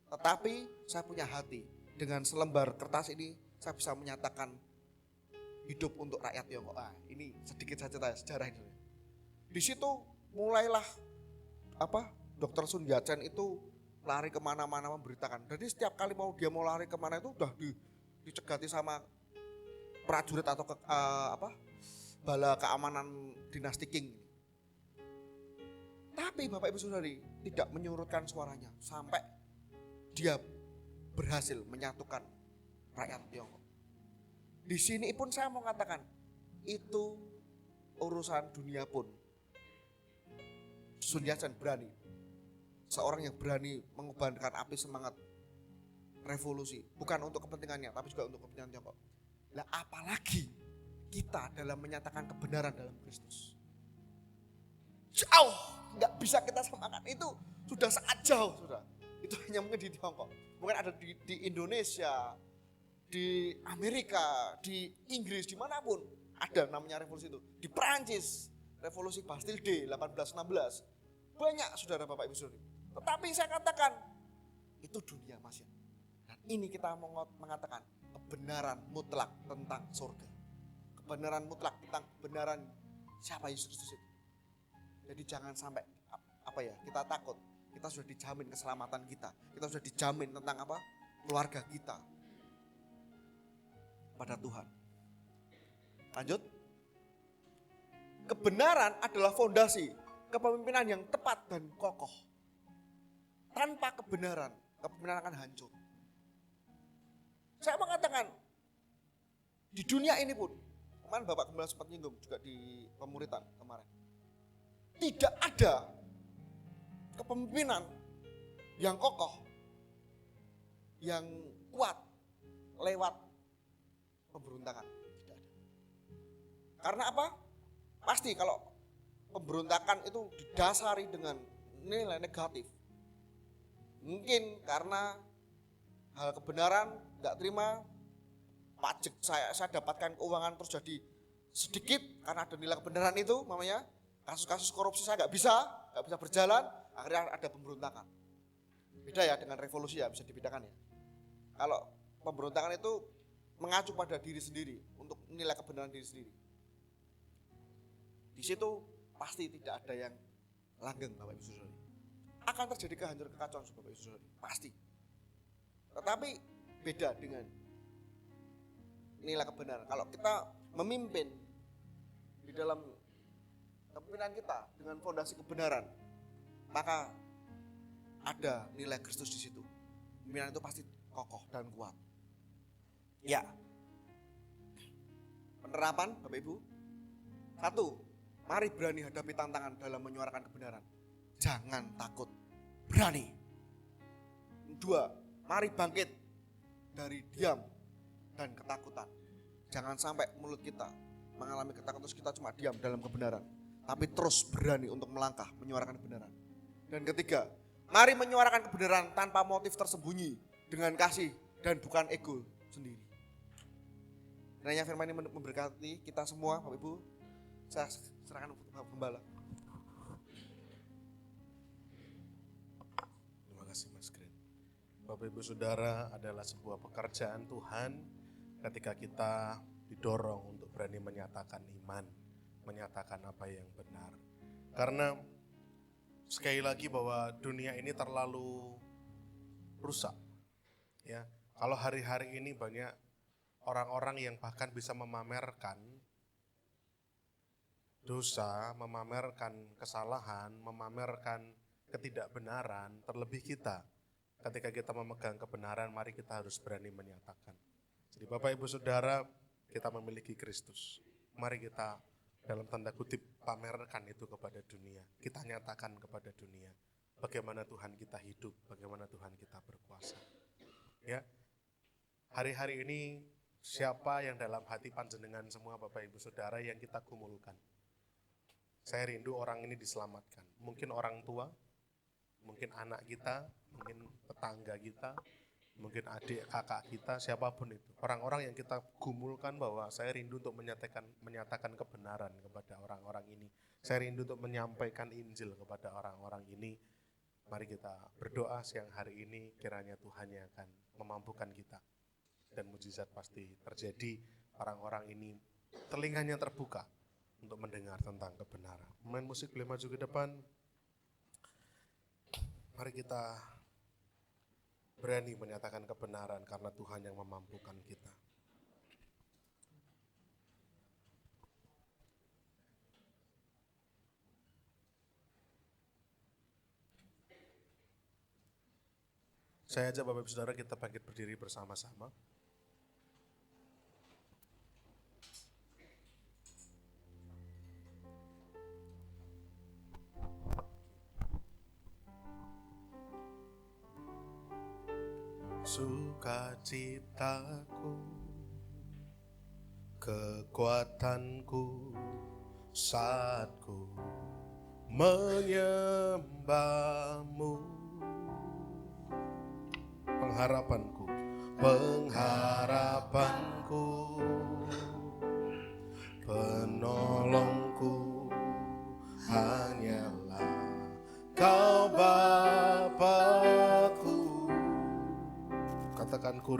Tetapi saya punya hati. Dengan selembar kertas ini saya bisa menyatakan hidup untuk rakyat Tiongkok. Ini sedikit saja sejarah ini. Di situ mulailah Dr. Sun Yat-sen itu lari kemana-mana memberitakan. Jadi setiap kali dia mau lari kemana itu udah dicegati sama prajurit atau bala keamanan dinasti Qing. Tapi Bapak Ibu Saudari tidak menyurutkan suaranya sampai dia berhasil menyatukan rakyat Tiongkok. Di sini pun saya mau katakan, itu urusan dunia pun Sun Yat-sen berani. Seorang yang berani mengorbankan api semangat revolusi, bukan untuk kepentingannya tapi juga untuk kepentingan Tiongkok. Nah, apalagi kita dalam menyatakan kebenaran dalam Kristus. Jauh, nggak bisa kita samakan, itu sudah sangat jauh sudah. Itu hanya mungkin di Tiongkok, mungkin ada di Indonesia, di Amerika, di Inggris, dimanapun ada namanya revolusi itu. Di Perancis, revolusi Bastille Day 1816, banyak saudara Bapak Ibu Saudara. Tetapi saya katakan itu dunia Mas ya. Dan ini kita mengatakan kebenaran mutlak tentang surga, kebenaran mutlak tentang kebenaran siapa Yesus Kristus itu. Jadi jangan sampai kita takut. Kita sudah dijamin keselamatan kita sudah dijamin tentang keluarga kita pada Tuhan. Lanjut. Kebenaran adalah fondasi kepemimpinan yang tepat dan kokoh. Tanpa kebenaran akan hancur. Saya mengatakan di dunia ini pun, kemarin Bapak Gembala sempat nyinggung juga di pemuritan kemarin, tidak ada kepemimpinan yang kokoh, yang kuat lewat pemberontakan. Tidak ada. Karena apa? Pasti kalau pemberontakan itu didasari dengan nilai negatif. Mungkin karena hal kebenaran tidak terima, pajak saya dapatkan keuangan terus jadi sedikit karena ada nilai kebenaran itu, mamanya. kasus-kasus korupsi saya nggak bisa berjalan, akhirnya ada pemberontakan. Beda ya dengan revolusi ya, bisa dibedakan ya. Kalau pemberontakan itu mengacu pada diri sendiri untuk menilai kebenaran diri sendiri. Di situ pasti tidak ada yang langgeng, Bapak Ibu Saudara. Akan terjadi kehancuran, kekacauan, Bapak Ibu Saudara, pasti. Tetapi beda dengan nilai kebenaran. Kalau kita memimpin di dalam kepemimpinan kita dengan fondasi kebenaran, maka ada nilai Kristus di situ. Pemimpinan itu pasti kokoh dan kuat. Ya. Penerapan, Bapak Ibu. 1, mari berani hadapi tantangan dalam menyuarakan kebenaran. Jangan takut, berani. 2, mari bangkit dari diam dan ketakutan. Jangan sampai mulut kita mengalami ketakutan terus kita cuma diam dalam kebenaran, tapi terus berani untuk melangkah menyuarakan kebenaran. Dan 3, mari menyuarakan kebenaran tanpa motif tersembunyi, dengan kasih dan bukan ego sendiri. Kiranya firman ini memberkati kita semua, Bapak Ibu. Saya serahkan untuk Bapak Gembala. Terima kasih Mas Green. Bapak Ibu Saudara, adalah sebuah pekerjaan Tuhan ketika kita didorong untuk berani menyatakan iman, menyatakan apa yang benar. Karena sekali lagi bahwa dunia ini terlalu rusak. Ya, kalau hari-hari ini banyak orang-orang yang bahkan bisa memamerkan dosa, memamerkan kesalahan, memamerkan ketidakbenaran, terlebih kita. Ketika kita memegang kebenaran, mari kita harus berani menyatakan. Jadi Bapak Ibu Saudara, kita memiliki Kristus. Mari kita dalam tanda kutip pamerkan itu kepada dunia. Kita nyatakan kepada dunia bagaimana Tuhan kita hidup, bagaimana Tuhan kita berkuasa. Ya, hari-hari ini siapa yang dalam hati panjenengan semua Bapak Ibu Saudara yang kita gumulkan? Saya rindu orang ini diselamatkan. Mungkin orang tua, mungkin anak kita, mungkin tetangga kita, mungkin adik kakak kita, siapapun itu. Orang-orang yang kita gumulkan bahwa saya rindu untuk menyatakan kebenaran kepada orang-orang ini. Saya rindu untuk menyampaikan Injil kepada orang-orang ini. Mari kita berdoa siang hari ini, kiranya Tuhan yang akan memampukan kita. Dan mujizat pasti terjadi, orang-orang ini telinganya terbuka untuk mendengar tentang kebenaran. Pemain musik boleh maju ke depan. Mari kita berani menyatakan kebenaran karena Tuhan yang memampukan kita. Saya ajak Bapak Ibu Saudara kita bangkit berdiri bersama-sama. Sukacitaku, kekuatanku saat ku menyembahmu. Pengharapanku, penolongku hanyalah Kau Bapakku. Katakan ku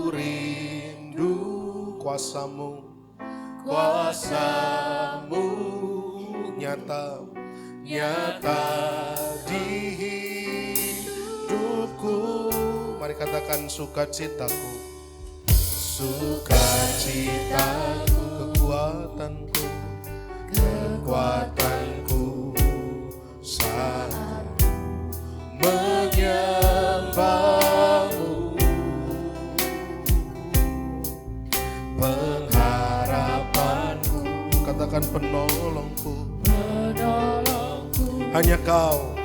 rindu kuasamu nyata di hidupku. Mari katakan sukacitaku, kekuatanku saat menyembahmu. Pengharapanku, katakan penolongku, hanya Kau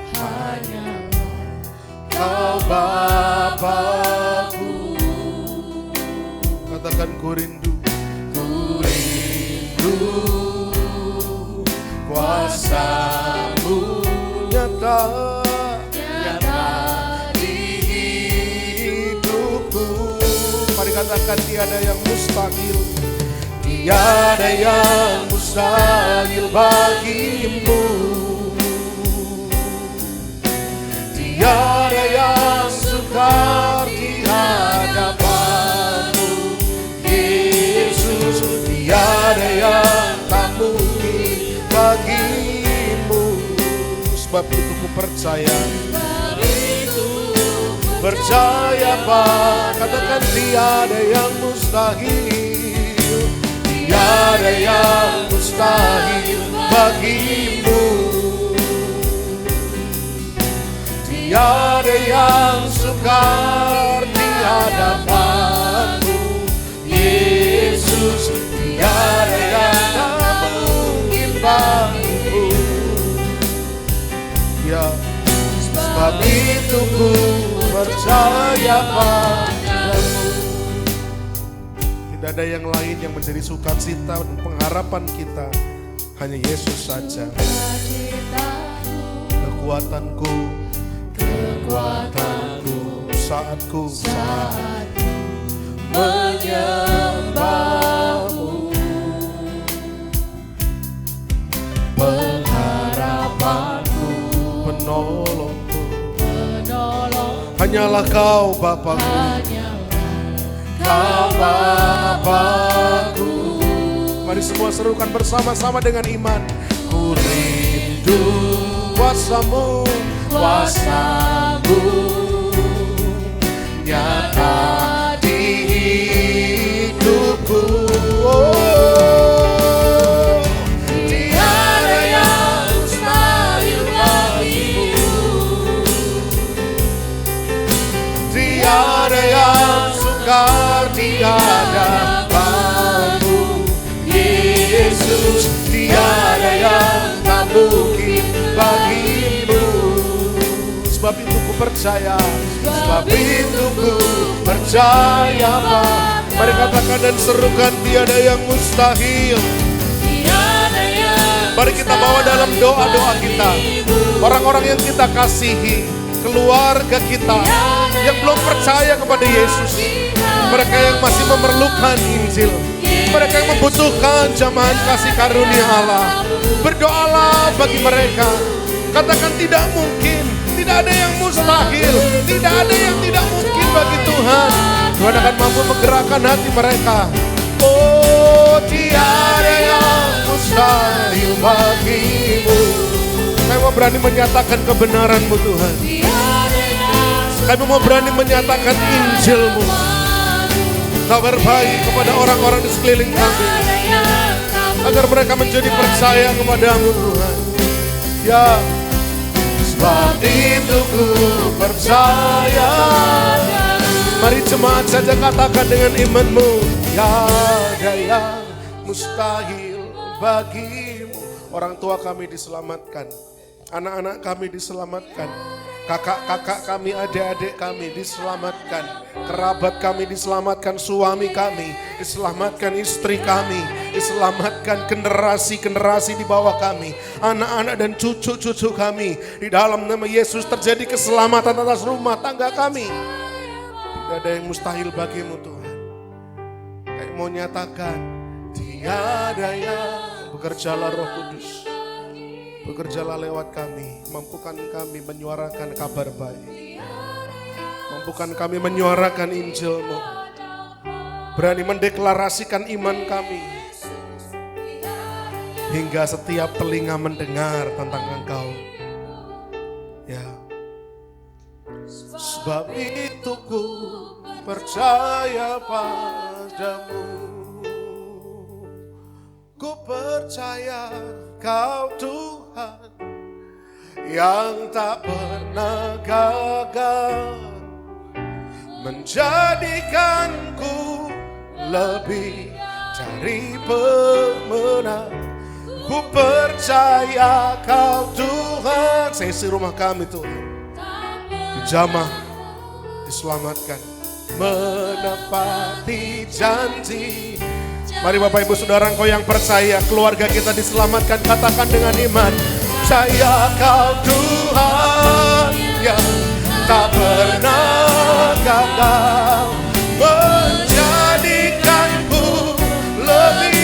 Bapakku. Katakan ku rindu kuasa-Mu nyata di hidupku. Mari katakan tiada yang mustahil, tiada yang mustahil bagimu. Tiada yang sukar di hadapanmu, Yesus. Tiada yang tak mungkin bagimu. Sebab itu ku percaya. Percaya Pak, katakan tiada yang mustahil. Tiada yang mustahil bagimu. Tiada yang sukar di hadapanmu, Yesus. Tiada yang tak mungkin bagimu. Ya, sebab itu ku percaya padamu. Tidak ada yang lain yang menjadi sukacita dan pengharapan kita, hanya Yesus saja. Kekuatanku saat ku menyembahmu, pengharapanku, penolongku, hanyalah Kau Bapakku, Kau Bapakku. Mari semua serukan bersama-sama dengan iman. Ku rindu kuasa-Mu, kuasa-Mu nyata di hidupku. Oh, tiada yang mustahil bagimu, tiada yang sukar di hadapanmu, Yesus. Tiada yang tak mungkin bagimu. Sebab itu ku percaya, sebab itu ku percaya Pak. Mari katakan dan serukan tiada yang mustahil. Mari kita bawa dalam doa-doa kita orang-orang yang kita kasihi, keluarga kita yang belum percaya kepada Yesus, mereka yang masih memerlukan Injil, mereka yang membutuhkan jamahan kasih karunia Allah. Berdoalah bagi mereka. Katakan tidak mungkin, tidak ada yang mustahil, tidak ada yang tidak mungkin bagi Tuhan. Tuhan akan mampu menggerakkan hati mereka. Oh, tiada yang mustahil bagimu. Kami mau berani menyatakan kebenaran-Mu Tuhan. Kami mau berani menyatakan Injil-Mu, kabar baik kepada orang-orang di sekeliling kami, agar mereka menjadi percaya kepada-Mu Tuhan. Ya, sebab itu ku percaya. Mari jemaat saja katakan dengan imanmu. Tiada yang mustahil bagimu. Orang tua kami diselamatkan, anak-anak kami diselamatkan, kakak-kakak kami, adik-adik kami diselamatkan, kerabat kami diselamatkan, suami kami diselamatkan, istri kami diselamatkan, generasi-generasi di bawah kami, anak-anak dan cucu-cucu kami. Di dalam nama Yesus terjadi keselamatan atas rumah tangga kami. Tidak ada yang mustahil bagimu Tuhan. Kayak mau nyatakan, tiada yang, bekerjalah Roh Kudus. Bekerjalah lewat kami, mampukan kami menyuarakan kabar baik, mampukan kami menyuarakan Injil-Mu, berani mendeklarasikan iman kami, hingga setiap telinga mendengar tentang Engkau. Ya, sebab itu ku percaya padamu, ku percaya Kau Tuhan yang tak pernah gagal, menjadikanku lebih dari pemenang. Ku percaya Kau Tuhan. Saya isi rumah kami Tuhan, dijamah, diselamatkan, menepati janji. Mari Bapak Ibu Saudara, engkau yang percaya keluarga kita diselamatkan, katakan dengan iman. Percaya Kau Tuhan yang tak pernah gagal, menjadikanku lebih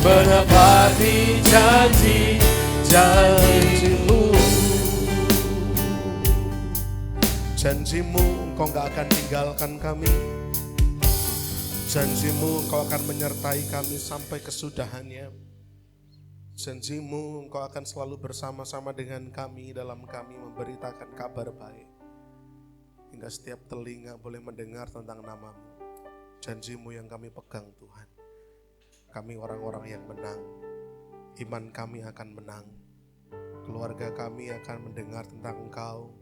menepati janji-janjimu. Janjimu Engkau gak akan tinggalkan kami. Janjimu Engkau akan menyertai kami sampai kesudahannya. Janjimu Engkau akan selalu bersama-sama dengan kami dalam kami memberitakan kabar baik. Hingga setiap telinga boleh mendengar tentang namamu. Janjimu yang kami pegang Tuhan. Kami orang-orang yang menang. Iman kami akan menang. Keluarga kami akan mendengar tentang Engkau.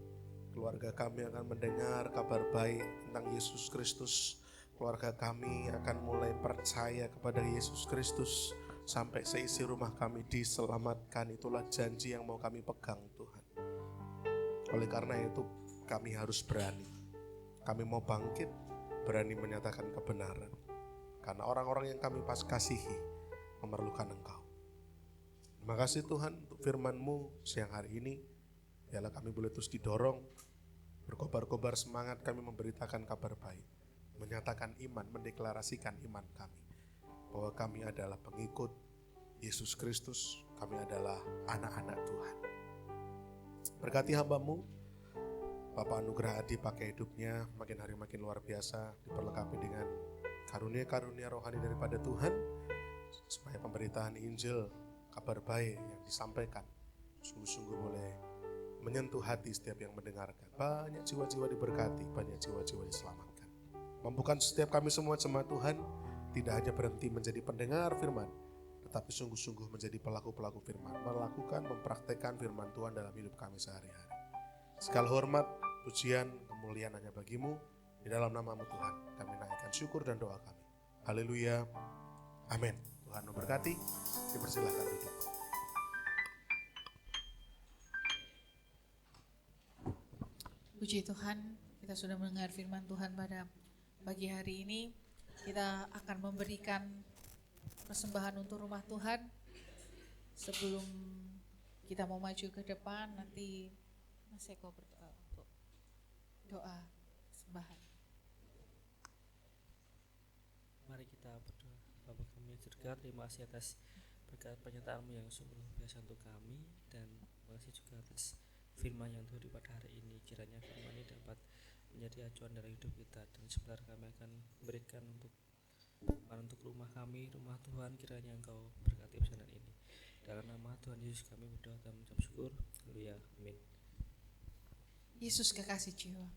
Keluarga kami akan mendengar kabar baik tentang Yesus Kristus. Keluarga kami akan mulai percaya kepada Yesus Kristus. Sampai seisi rumah kami diselamatkan. Itulah janji yang mau kami pegang Tuhan. Oleh karena itu kami harus berani. Kami mau bangkit, berani menyatakan kebenaran. Karena orang-orang yang kami kasihi memerlukan Engkau. Terima kasih Tuhan untuk firman-Mu siang hari ini. Biarlah kami boleh terus didorong, berkobar-kobar semangat kami memberitakan kabar baik. Menyatakan iman, mendeklarasikan iman kami. Bahwa kami adalah pengikut Yesus Kristus, kami adalah anak-anak Tuhan. Berkati hamba-Mu, Bapak Anugerah Adi pakai hidupnya makin hari makin luar biasa, diperlengkapi dengan karunia-karunia rohani daripada Tuhan, supaya pemberitaan Injil, kabar baik yang disampaikan, sungguh-sungguh boleh menyentuh hati setiap yang mendengarkan. Banyak jiwa-jiwa diberkati, banyak jiwa-jiwa diselamatkan. Mampukan setiap kami semua jemaat Tuhan, tidak hanya berhenti menjadi pendengar firman, tetapi sungguh-sungguh menjadi pelaku-pelaku firman, melakukan, mempraktekkan firman Tuhan dalam hidup kami sehari-hari. Segala hormat, pujian, kemuliaan hanya bagimu, di dalam nama-Mu Tuhan, kami naikkan syukur dan doa kami. Haleluya, amin. Tuhan memberkati, dipersilahkan duduk. Puji Tuhan, kita sudah mendengar firman Tuhan pada pagi hari ini. Kita akan memberikan persembahan untuk rumah Tuhan. Sebelum kita mau maju ke depan, nanti Mas Eko berdoa untuk doa persembahan. Mari kita berdoa. Bapa kami yang surga, terima kasih atas berkat penyertaan-Mu yang sungguh luar biasa untuk kami, dan terima kasih juga atas firman yang Tuhan pada hari ini. Kiranya firman ini dapat menjadi acuan dalam hidup kita, dan sebentar kami akan berikan untuk rumah kami, rumah Tuhan. Kiranya Engkau berkati pesanan ini. Dalam nama Tuhan Yesus kami berdoa dan mengucap syukur. Haleluya, amin. Yesus kekasih jiwa.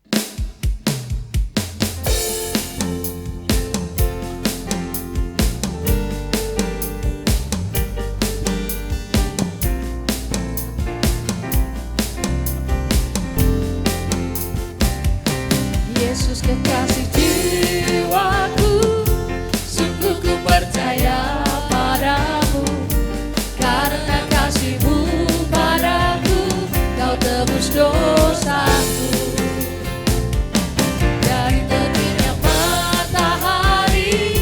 Yesus kekasih jiwaku, sungguh ku percaya padamu. Karena kasih-Mu padaku, Kau tebus dosaku. Dari terbitnya matahari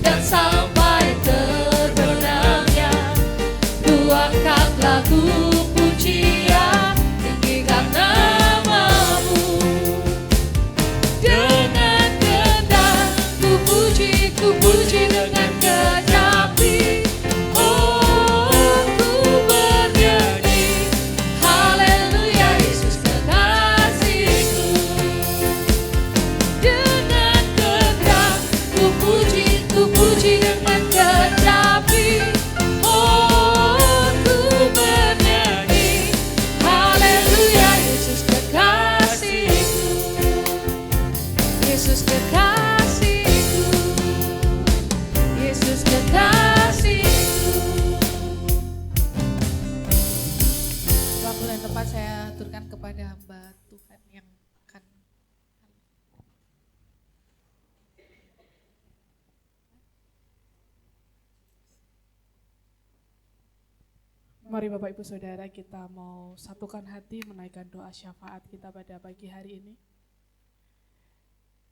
dan sampai terbenamnya, ku angkat lagu pujian, tinggikan nama-Mu. Dengan kehendak ku puji dengan kecapi. Oh, ku bernyanyi, haleluya Yesus kekasihku. Dengan kehendak ku puji dengan kecapi. Oh, ku bernyanyi, haleluya Yesus kekasihku. Yesus kekasihku, Yesus kekasihku. Waktu dan tempat saya aturkan kepada hamba Tuhan yang akan. Mari Bapak Ibu Saudara, kita mau satukan hati menaikkan doa syafaat kita pada pagi hari ini.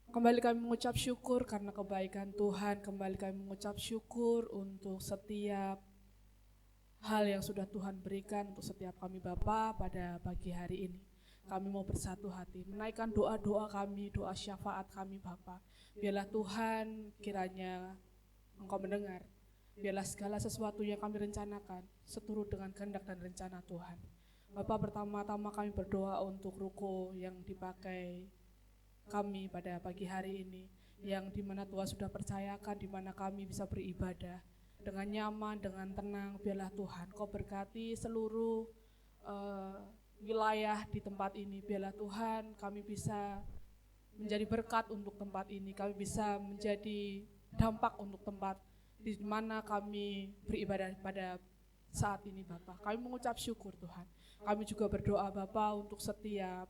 Kembali kami mengucap syukur karena kebaikan Tuhan, kembali kami mengucap syukur untuk setiap hal yang sudah Tuhan berikan untuk setiap kami Bapa pada pagi hari ini. Kami mau bersatu hati, menaikkan doa-doa kami, doa syafaat kami Bapa. Biarlah Tuhan kiranya Engkau mendengar Biarlah segala sesuatu yang kami rencanakan seturut dengan kehendak dan rencana Tuhan. Bapak, pertama-tama kami berdoa untuk ruko yang dipakai kami pada pagi hari ini, yang dimana Tuhan sudah percayakan, dimana kami bisa beribadah dengan nyaman, dengan tenang. Biarlah Tuhan Kau berkati seluruh wilayah di tempat ini. Biarlah Tuhan kami bisa menjadi berkat untuk tempat ini, kami bisa menjadi dampak untuk tempat di mana kami beribadah pada saat ini Bapak. Kami mengucap syukur Tuhan. Kami juga berdoa Bapak untuk setiap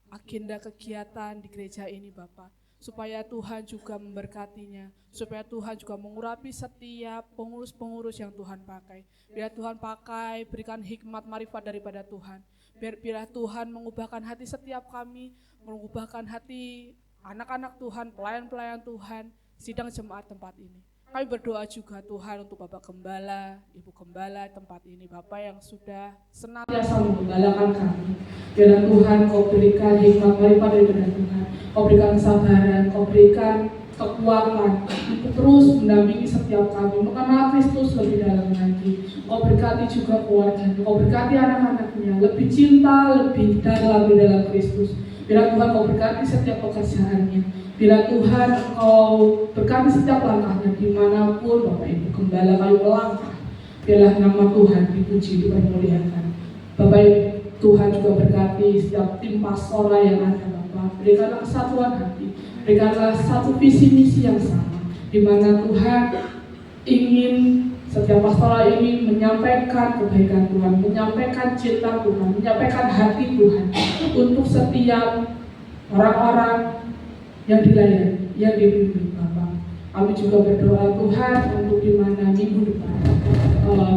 agenda kegiatan di gereja ini Bapak, supaya Tuhan juga memberkatinya, supaya Tuhan juga mengurapi setiap pengurus-pengurus yang Tuhan pakai. Biar Tuhan pakai, berikan hikmat marifat daripada Tuhan. Biar Tuhan mengubahkan hati setiap kami, mengubahkan hati anak-anak Tuhan, pelayan-pelayan Tuhan, sidang jemaat tempat ini. Kami berdoa juga Tuhan untuk Bapak Gembala, Ibu Gembala tempat ini, Bapak yang sudah senantiasa menggembalakan kami. Biarlah Tuhan Kau berikan hikmat marifat daripada Tuhan, Kau berikan kesabaran, Kau berikan kekuatan untuk terus mendampingi setiap kami, mengenal Kristus lebih dalam lagi. Kau berkati juga keluarga, Kau berkati anak-anaknya, lebih cinta, lebih dalam di dalam Kristus. Biarlah Tuhan Kau berkati setiap pekerjaannya. Bila Tuhan Engkau berkati setiap langkahnya dimanapun Bapak Ibu Gembala kami melangkah, biarlah nama Tuhan dipuji, dipermuliakan. Bapak Ibu Tuhan juga berkati setiap tim pastoral yang ada Bapak. Berikanlah kesatuan hati, berikanlah satu visi misi yang sama, di mana Tuhan ingin setiap pastoral ini menyampaikan kebaikan Tuhan, menyampaikan cinta Tuhan, menyampaikan hati Tuhan untuk setiap orang-orang yang dilayani, yang dibimbing Bapak. Kami juga berdoa Tuhan untuk di mana minggu depan,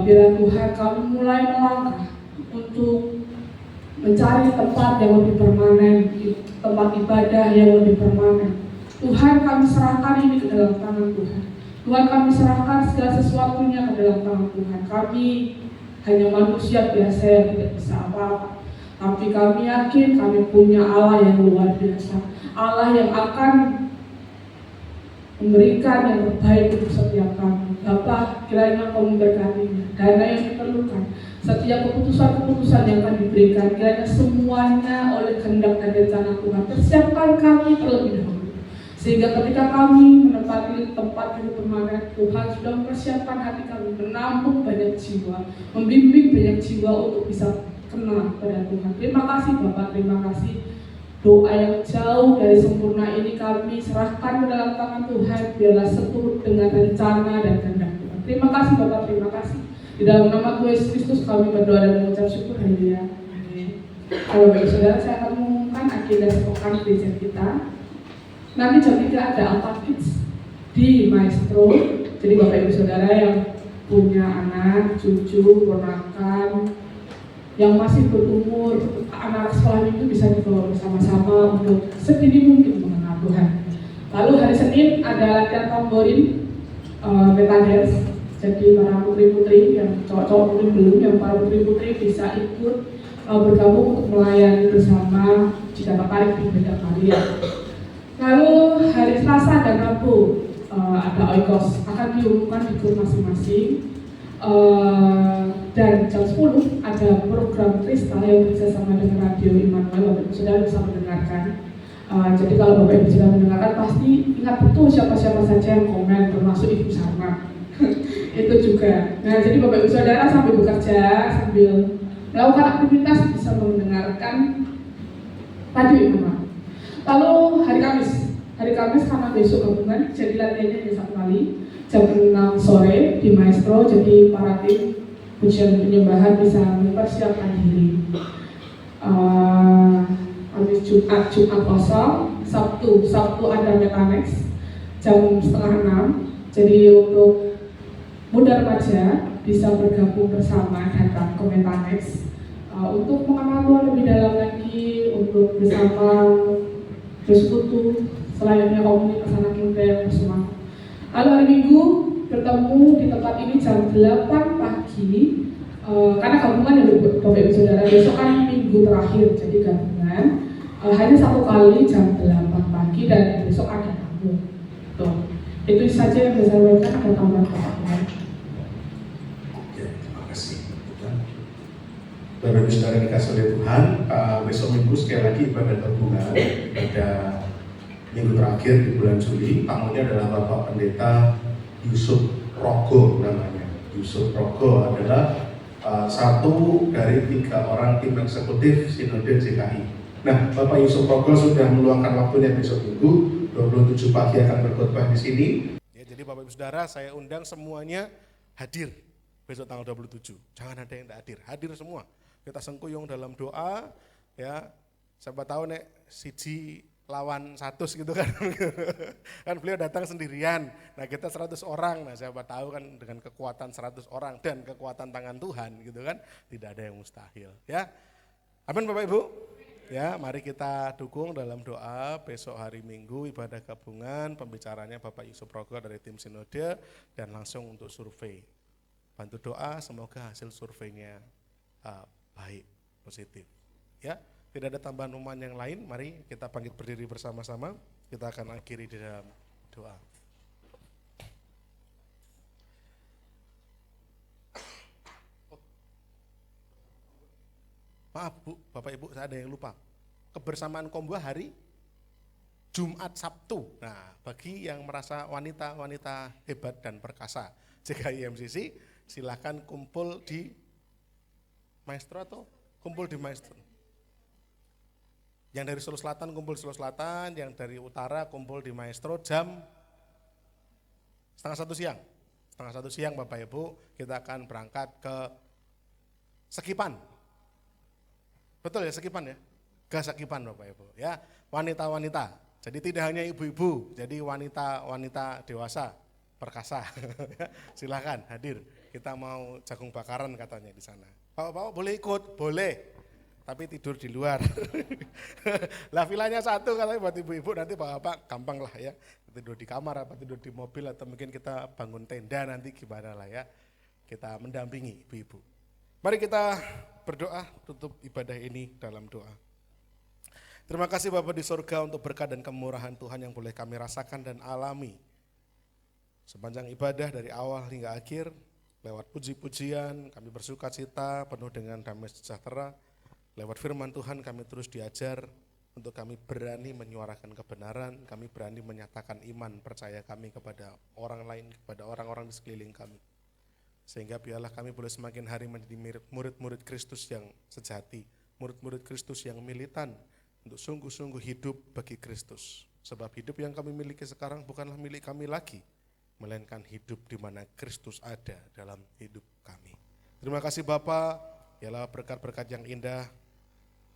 biar Tuhan kami mulai melangkah untuk mencari tempat yang lebih permanen, tempat ibadah yang lebih permanen. Tuhan kami serahkan ini ke dalam tangan Tuhan. Tuhan kami serahkan segala sesuatunya ke dalam tangan Tuhan. Kami hanya manusia biasa yang tidak bisa apa-apa. Tapi kami yakin kami punya Allah yang luar biasa. Allah yang akan memberikan yang terbaik untuk setiap kami. Bapak, kiranya Kau memberkatinya, dana yang diperlukan, setiap keputusan-keputusan yang akan diberikan, kiranya semuanya oleh kehendak dan rencana Tuhan. Persiapkan kami terlebih dahulu, sehingga ketika kami menempati tempat hidup permanen, Tuhan sudah mempersiapkan hati kami menampung banyak jiwa, membimbing banyak jiwa untuk bisa kenal pada Tuhan. Terima kasih Bapak, terima kasih. Doa yang jauh dari sempurna ini kami serahkan ke dalam tangan Tuhan, biarlah seturut dengan rencana dan kehendak Tuhan. Terima kasih Bapak, terima kasih. Di dalam nama Tuhan Yesus Kristus kami berdoa dan mengucap syukur. Haleluya. Kalau Bapak Saudara, saya akan mengumumkan agenda sepekan gereja kita. Nanti jam 3 ada Alpha Kids di Maestro. Jadi Bapak Ibu Saudara yang punya anak, cucu, ponakan yang masih berumur, anak sekolah itu bisa dibawa bersama-sama untuk sedini mungkin mengenal Tuhan. Lalu hari Senin ada latihan tamborin beta dance. Jadi para putri-putri yang cowok-cowok mungkin belum, yang para putri-putri bisa ikut bergabung untuk melayani bersama jika tertarik di beda kalian. Lalu hari Selasa dan Rabu ada oikos, akan diumumkan di grup masing-masing. Dan jam 10 ada program Kristal yang bekerjasama dengan Radio Immanuel. Bapak Ibu Saudara bisa mendengarkan. Jadi kalau Bapak Ibu sudah mendengarkan, pasti ingat betul siapa-siapa saja yang komen, termasuk Ibu Sarma. Itu juga. Nah, jadi Bapak Ibu Saudara sambil bekerja, sambil melakukan aktivitas bisa mendengarkan Radio Immanuel. Lalu hari Kamis karena besok gabungan, jadi latihannya hanya 1 kali. Jam 6 sore di Maestro, jadi para tim pujian penyembahan bisa mempersiapkan diri. Habis Jumat kosong, Sabtu ada Metanex jam 5:30. Jadi untuk muda remaja bisa bergabung bersama datang ke Metanex untuk mengenal Tuhan lebih dalam lagi, untuk bersama bersekutu selayaknya komunitas anak muda yang bersemangat. Lalu hari Minggu bertemu di tempat ini jam 8 pagi karena gabungan ya Bapak Ibu Saudara, besok kan minggu terakhir jadi gabungan hanya 1 kali jam 8 pagi dan besok ada tamu. Itu saja yang bisa saya sampaikan, ada tambahan Pak. Ya, terima kasih. Bapak Ibu Saudara dikasih oleh Tuhan, besok Minggu sekali lagi ibadah gabungan pada minggu terakhir di bulan Juli. Tamunya adalah Bapak Pendeta Yusuf Rogo namanya. Yusuf Rogo adalah satu dari 3 orang tim eksekutif Sinode JKI. Nah, Bapak Yusuf Rogo sudah meluangkan waktunya besok Minggu 27 pagi akan berkhotbah di sini. Ya, jadi Bapak Ibu Saudara, saya undang semuanya hadir besok tanggal 27. Jangan ada yang tidak hadir, hadir semua. Kita sengkuyung dalam doa, ya. Siapa tahu nek siji lawan 100 gitu kan. Kan beliau datang sendirian. Nah, kita 100 orang. Nah, siapa tahu kan dengan kekuatan 100 orang dan kekuatan tangan Tuhan gitu kan, tidak ada yang mustahil, ya. Amin Bapak Ibu. Ya, mari kita dukung dalam doa besok hari Minggu ibadah gabungan, pembicaranya Bapak Yusuf Rogo dari tim Sinode dan langsung untuk survei. Bantu doa semoga hasil surveinya baik, positif. Ya, tidak ada tambahan umuman yang lain, mari kita bangkit berdiri bersama-sama, kita akan akhiri di dalam doa. Maaf Bu, Bapak Ibu, saya ada yang lupa. Kebersamaan Komba hari Jumat Sabtu. Nah, bagi yang merasa wanita-wanita hebat dan perkasa JKI MCC, silakan kumpul di Maestro atau kumpul di Maestro. Yang dari Solo Selatan kumpul di Solo Selatan, yang dari utara kumpul di Maestro jam 12:30 siang. 12:30 siang Bapak Ibu, kita akan berangkat ke Sekipan. Betul ya, Sekipan ya? Ke Sekipan Bapak Ibu, ya. Wanita-wanita, jadi tidak hanya ibu-ibu, jadi wanita-wanita dewasa, perkasa. Silakan hadir, kita mau jagung bakaran katanya di sana. Bapak-bapak boleh ikut? Boleh, tapi tidur di luar. Lah vilanya satu katanya buat ibu-ibu, nanti bapak gampang lah ya, tidur di kamar apa tidur di mobil atau mungkin kita bangun tenda nanti gimana lah ya, kita mendampingi ibu-ibu. Mari kita berdoa, tutup ibadah ini dalam doa. Terima kasih Bapa di surga untuk berkat dan kemurahan Tuhan yang boleh kami rasakan dan alami sepanjang ibadah dari awal hingga akhir. Lewat puji-pujian kami bersuka cita penuh dengan damai sejahtera. Lewat firman Tuhan kami terus diajar untuk kami berani menyuarakan kebenaran, kami berani menyatakan iman percaya kami kepada orang lain, kepada orang-orang di sekeliling kami. Sehingga biarlah kami boleh semakin hari menjadi murid-murid Kristus yang sejati, murid-murid Kristus yang militan untuk sungguh-sungguh hidup bagi Kristus. Sebab hidup yang kami miliki sekarang bukanlah milik kami lagi, melainkan hidup di mana Kristus ada dalam hidup kami. Terima kasih Bapa, ialah berkat-berkat yang indah,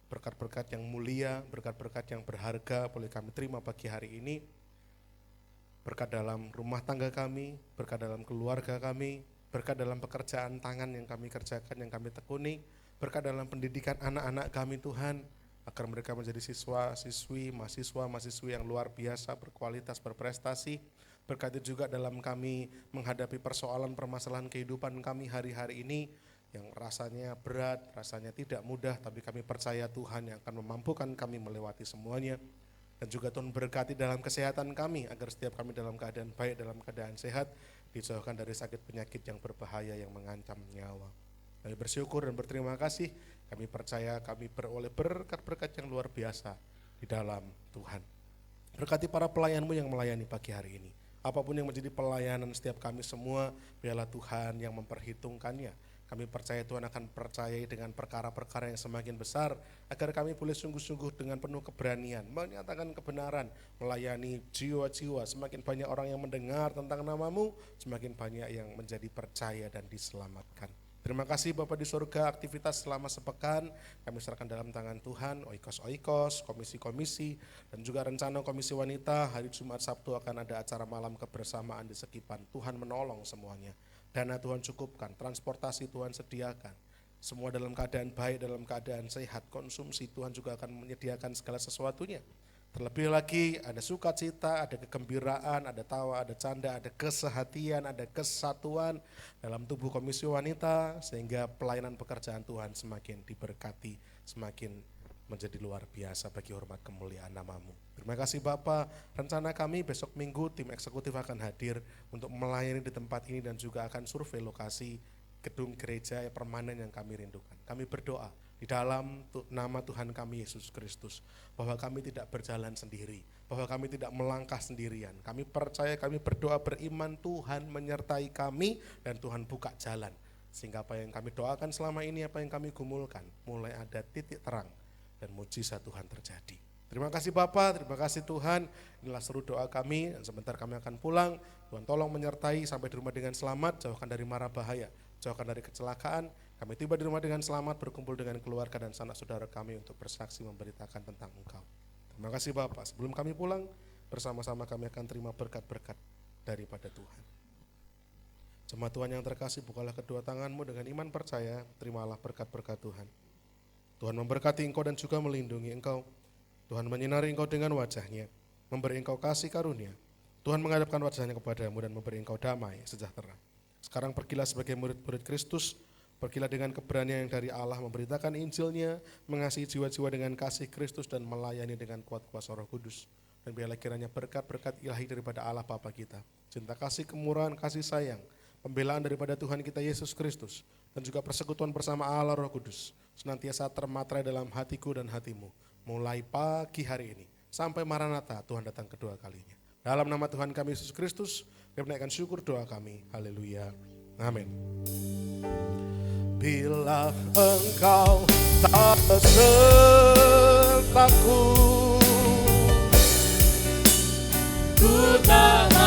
berkat-berkat yang mulia, berkat-berkat yang berharga boleh kami terima pagi hari ini. Berkat dalam rumah tangga kami, berkat dalam keluarga kami, berkat dalam pekerjaan tangan yang kami kerjakan, yang kami tekuni, berkat dalam pendidikan anak-anak kami Tuhan, agar mereka menjadi siswa-siswi, mahasiswa-mahasiswi yang luar biasa, berkualitas, berprestasi. Berkati juga dalam kami menghadapi persoalan permasalahan kehidupan kami hari-hari ini, yang rasanya berat, rasanya tidak mudah, tapi kami percaya Tuhan yang akan memampukan kami melewati semuanya. Dan juga Tuhan berkati dalam kesehatan kami, agar setiap kami dalam keadaan baik, dalam keadaan sehat, dijauhkan dari sakit penyakit yang berbahaya yang mengancam nyawa. Kami bersyukur dan berterima kasih, kami percaya kami beroleh berkat-berkat yang luar biasa di dalam Tuhan. Berkati para pelayan-Mu yang melayani pagi hari ini. Apapun yang menjadi pelayanan setiap kami semua, biarlah Tuhan yang memperhitungkannya. Kami percaya Tuhan akan percayai dengan perkara-perkara yang semakin besar, agar kami boleh sungguh-sungguh dengan penuh keberanian menyatakan kebenaran, melayani jiwa-jiwa. Semakin banyak orang yang mendengar tentang nama-Mu, semakin banyak yang menjadi percaya dan diselamatkan. Terima kasih Bapa di surga, aktivitas selama sepekan kami serahkan dalam tangan Tuhan, oikos-oikos, komisi-komisi, dan juga rencana komisi wanita. Hari Jumat Sabtu akan ada acara malam kebersamaan di Sekipan. Tuhan menolong semuanya, dana Tuhan cukupkan, transportasi Tuhan sediakan, semua dalam keadaan baik, dalam keadaan sehat, konsumsi Tuhan juga akan menyediakan segala sesuatunya. Terlebih lagi ada sukacita, ada kegembiraan, ada tawa, ada canda, ada kesehatian, ada kesatuan dalam tubuh komisi wanita, sehingga pelayanan pekerjaan Tuhan semakin diberkati, semakin menjadi luar biasa bagi hormat kemuliaan nama-Mu. Terima kasih Bapa, rencana kami besok Minggu tim eksekutif akan hadir untuk melayani di tempat ini dan juga akan survei lokasi gedung gereja permanen yang kami rindukan. Kami berdoa di dalam nama Tuhan kami Yesus Kristus, bahwa kami tidak berjalan sendiri, bahwa kami tidak melangkah sendirian. Kami percaya, kami berdoa beriman Tuhan menyertai kami dan Tuhan buka jalan. Sehingga apa yang kami doakan selama ini, apa yang kami gumulkan, mulai ada titik terang dan mujizat Tuhan terjadi. Terima kasih Bapa, terima kasih Tuhan. Inilah seru doa kami dan sebentar kami akan pulang. Tuhan tolong menyertai sampai di rumah dengan selamat, jauhkan dari mara bahaya, jauhkan dari kecelakaan. Kami tiba di rumah dengan selamat, berkumpul dengan keluarga dan sanak saudara kami untuk bersaksi memberitakan tentang Engkau. Terima kasih Bapa. Sebelum kami pulang, bersama-sama kami akan terima berkat-berkat daripada Tuhan. Jemaat Tuhan yang terkasih, bukalah kedua tanganmu dengan iman percaya, terimalah berkat-berkat Tuhan. Tuhan memberkati engkau dan juga melindungi engkau. Tuhan menyinari engkau dengan wajahnya, memberi engkau kasih karunia. Tuhan menghadapkan wajahnya kepadamu dan memberi engkau damai sejahtera. Sekarang pergilah sebagai murid-murid Kristus, pergilah dengan keberanian yang dari Allah, memberitakan Injilnya, mengasihi jiwa-jiwa dengan kasih Kristus dan melayani dengan kuat kuasa Roh Kudus. Dan biarlah kiranya berkat-berkat ilahi daripada Allah Bapa kita, cinta kasih, kemurahan, kasih sayang, pembelaan daripada Tuhan kita Yesus Kristus, dan juga persekutuan bersama Allah Roh Kudus senantiasa termaterai dalam hatiku dan hatimu, mulai pagi hari ini sampai Maranatha Tuhan datang kedua kalinya. Dalam nama Tuhan kami Yesus Kristus, kami menaikkan syukur doa kami. Haleluya. Amin. Bila engkau tak sertaku, ku tak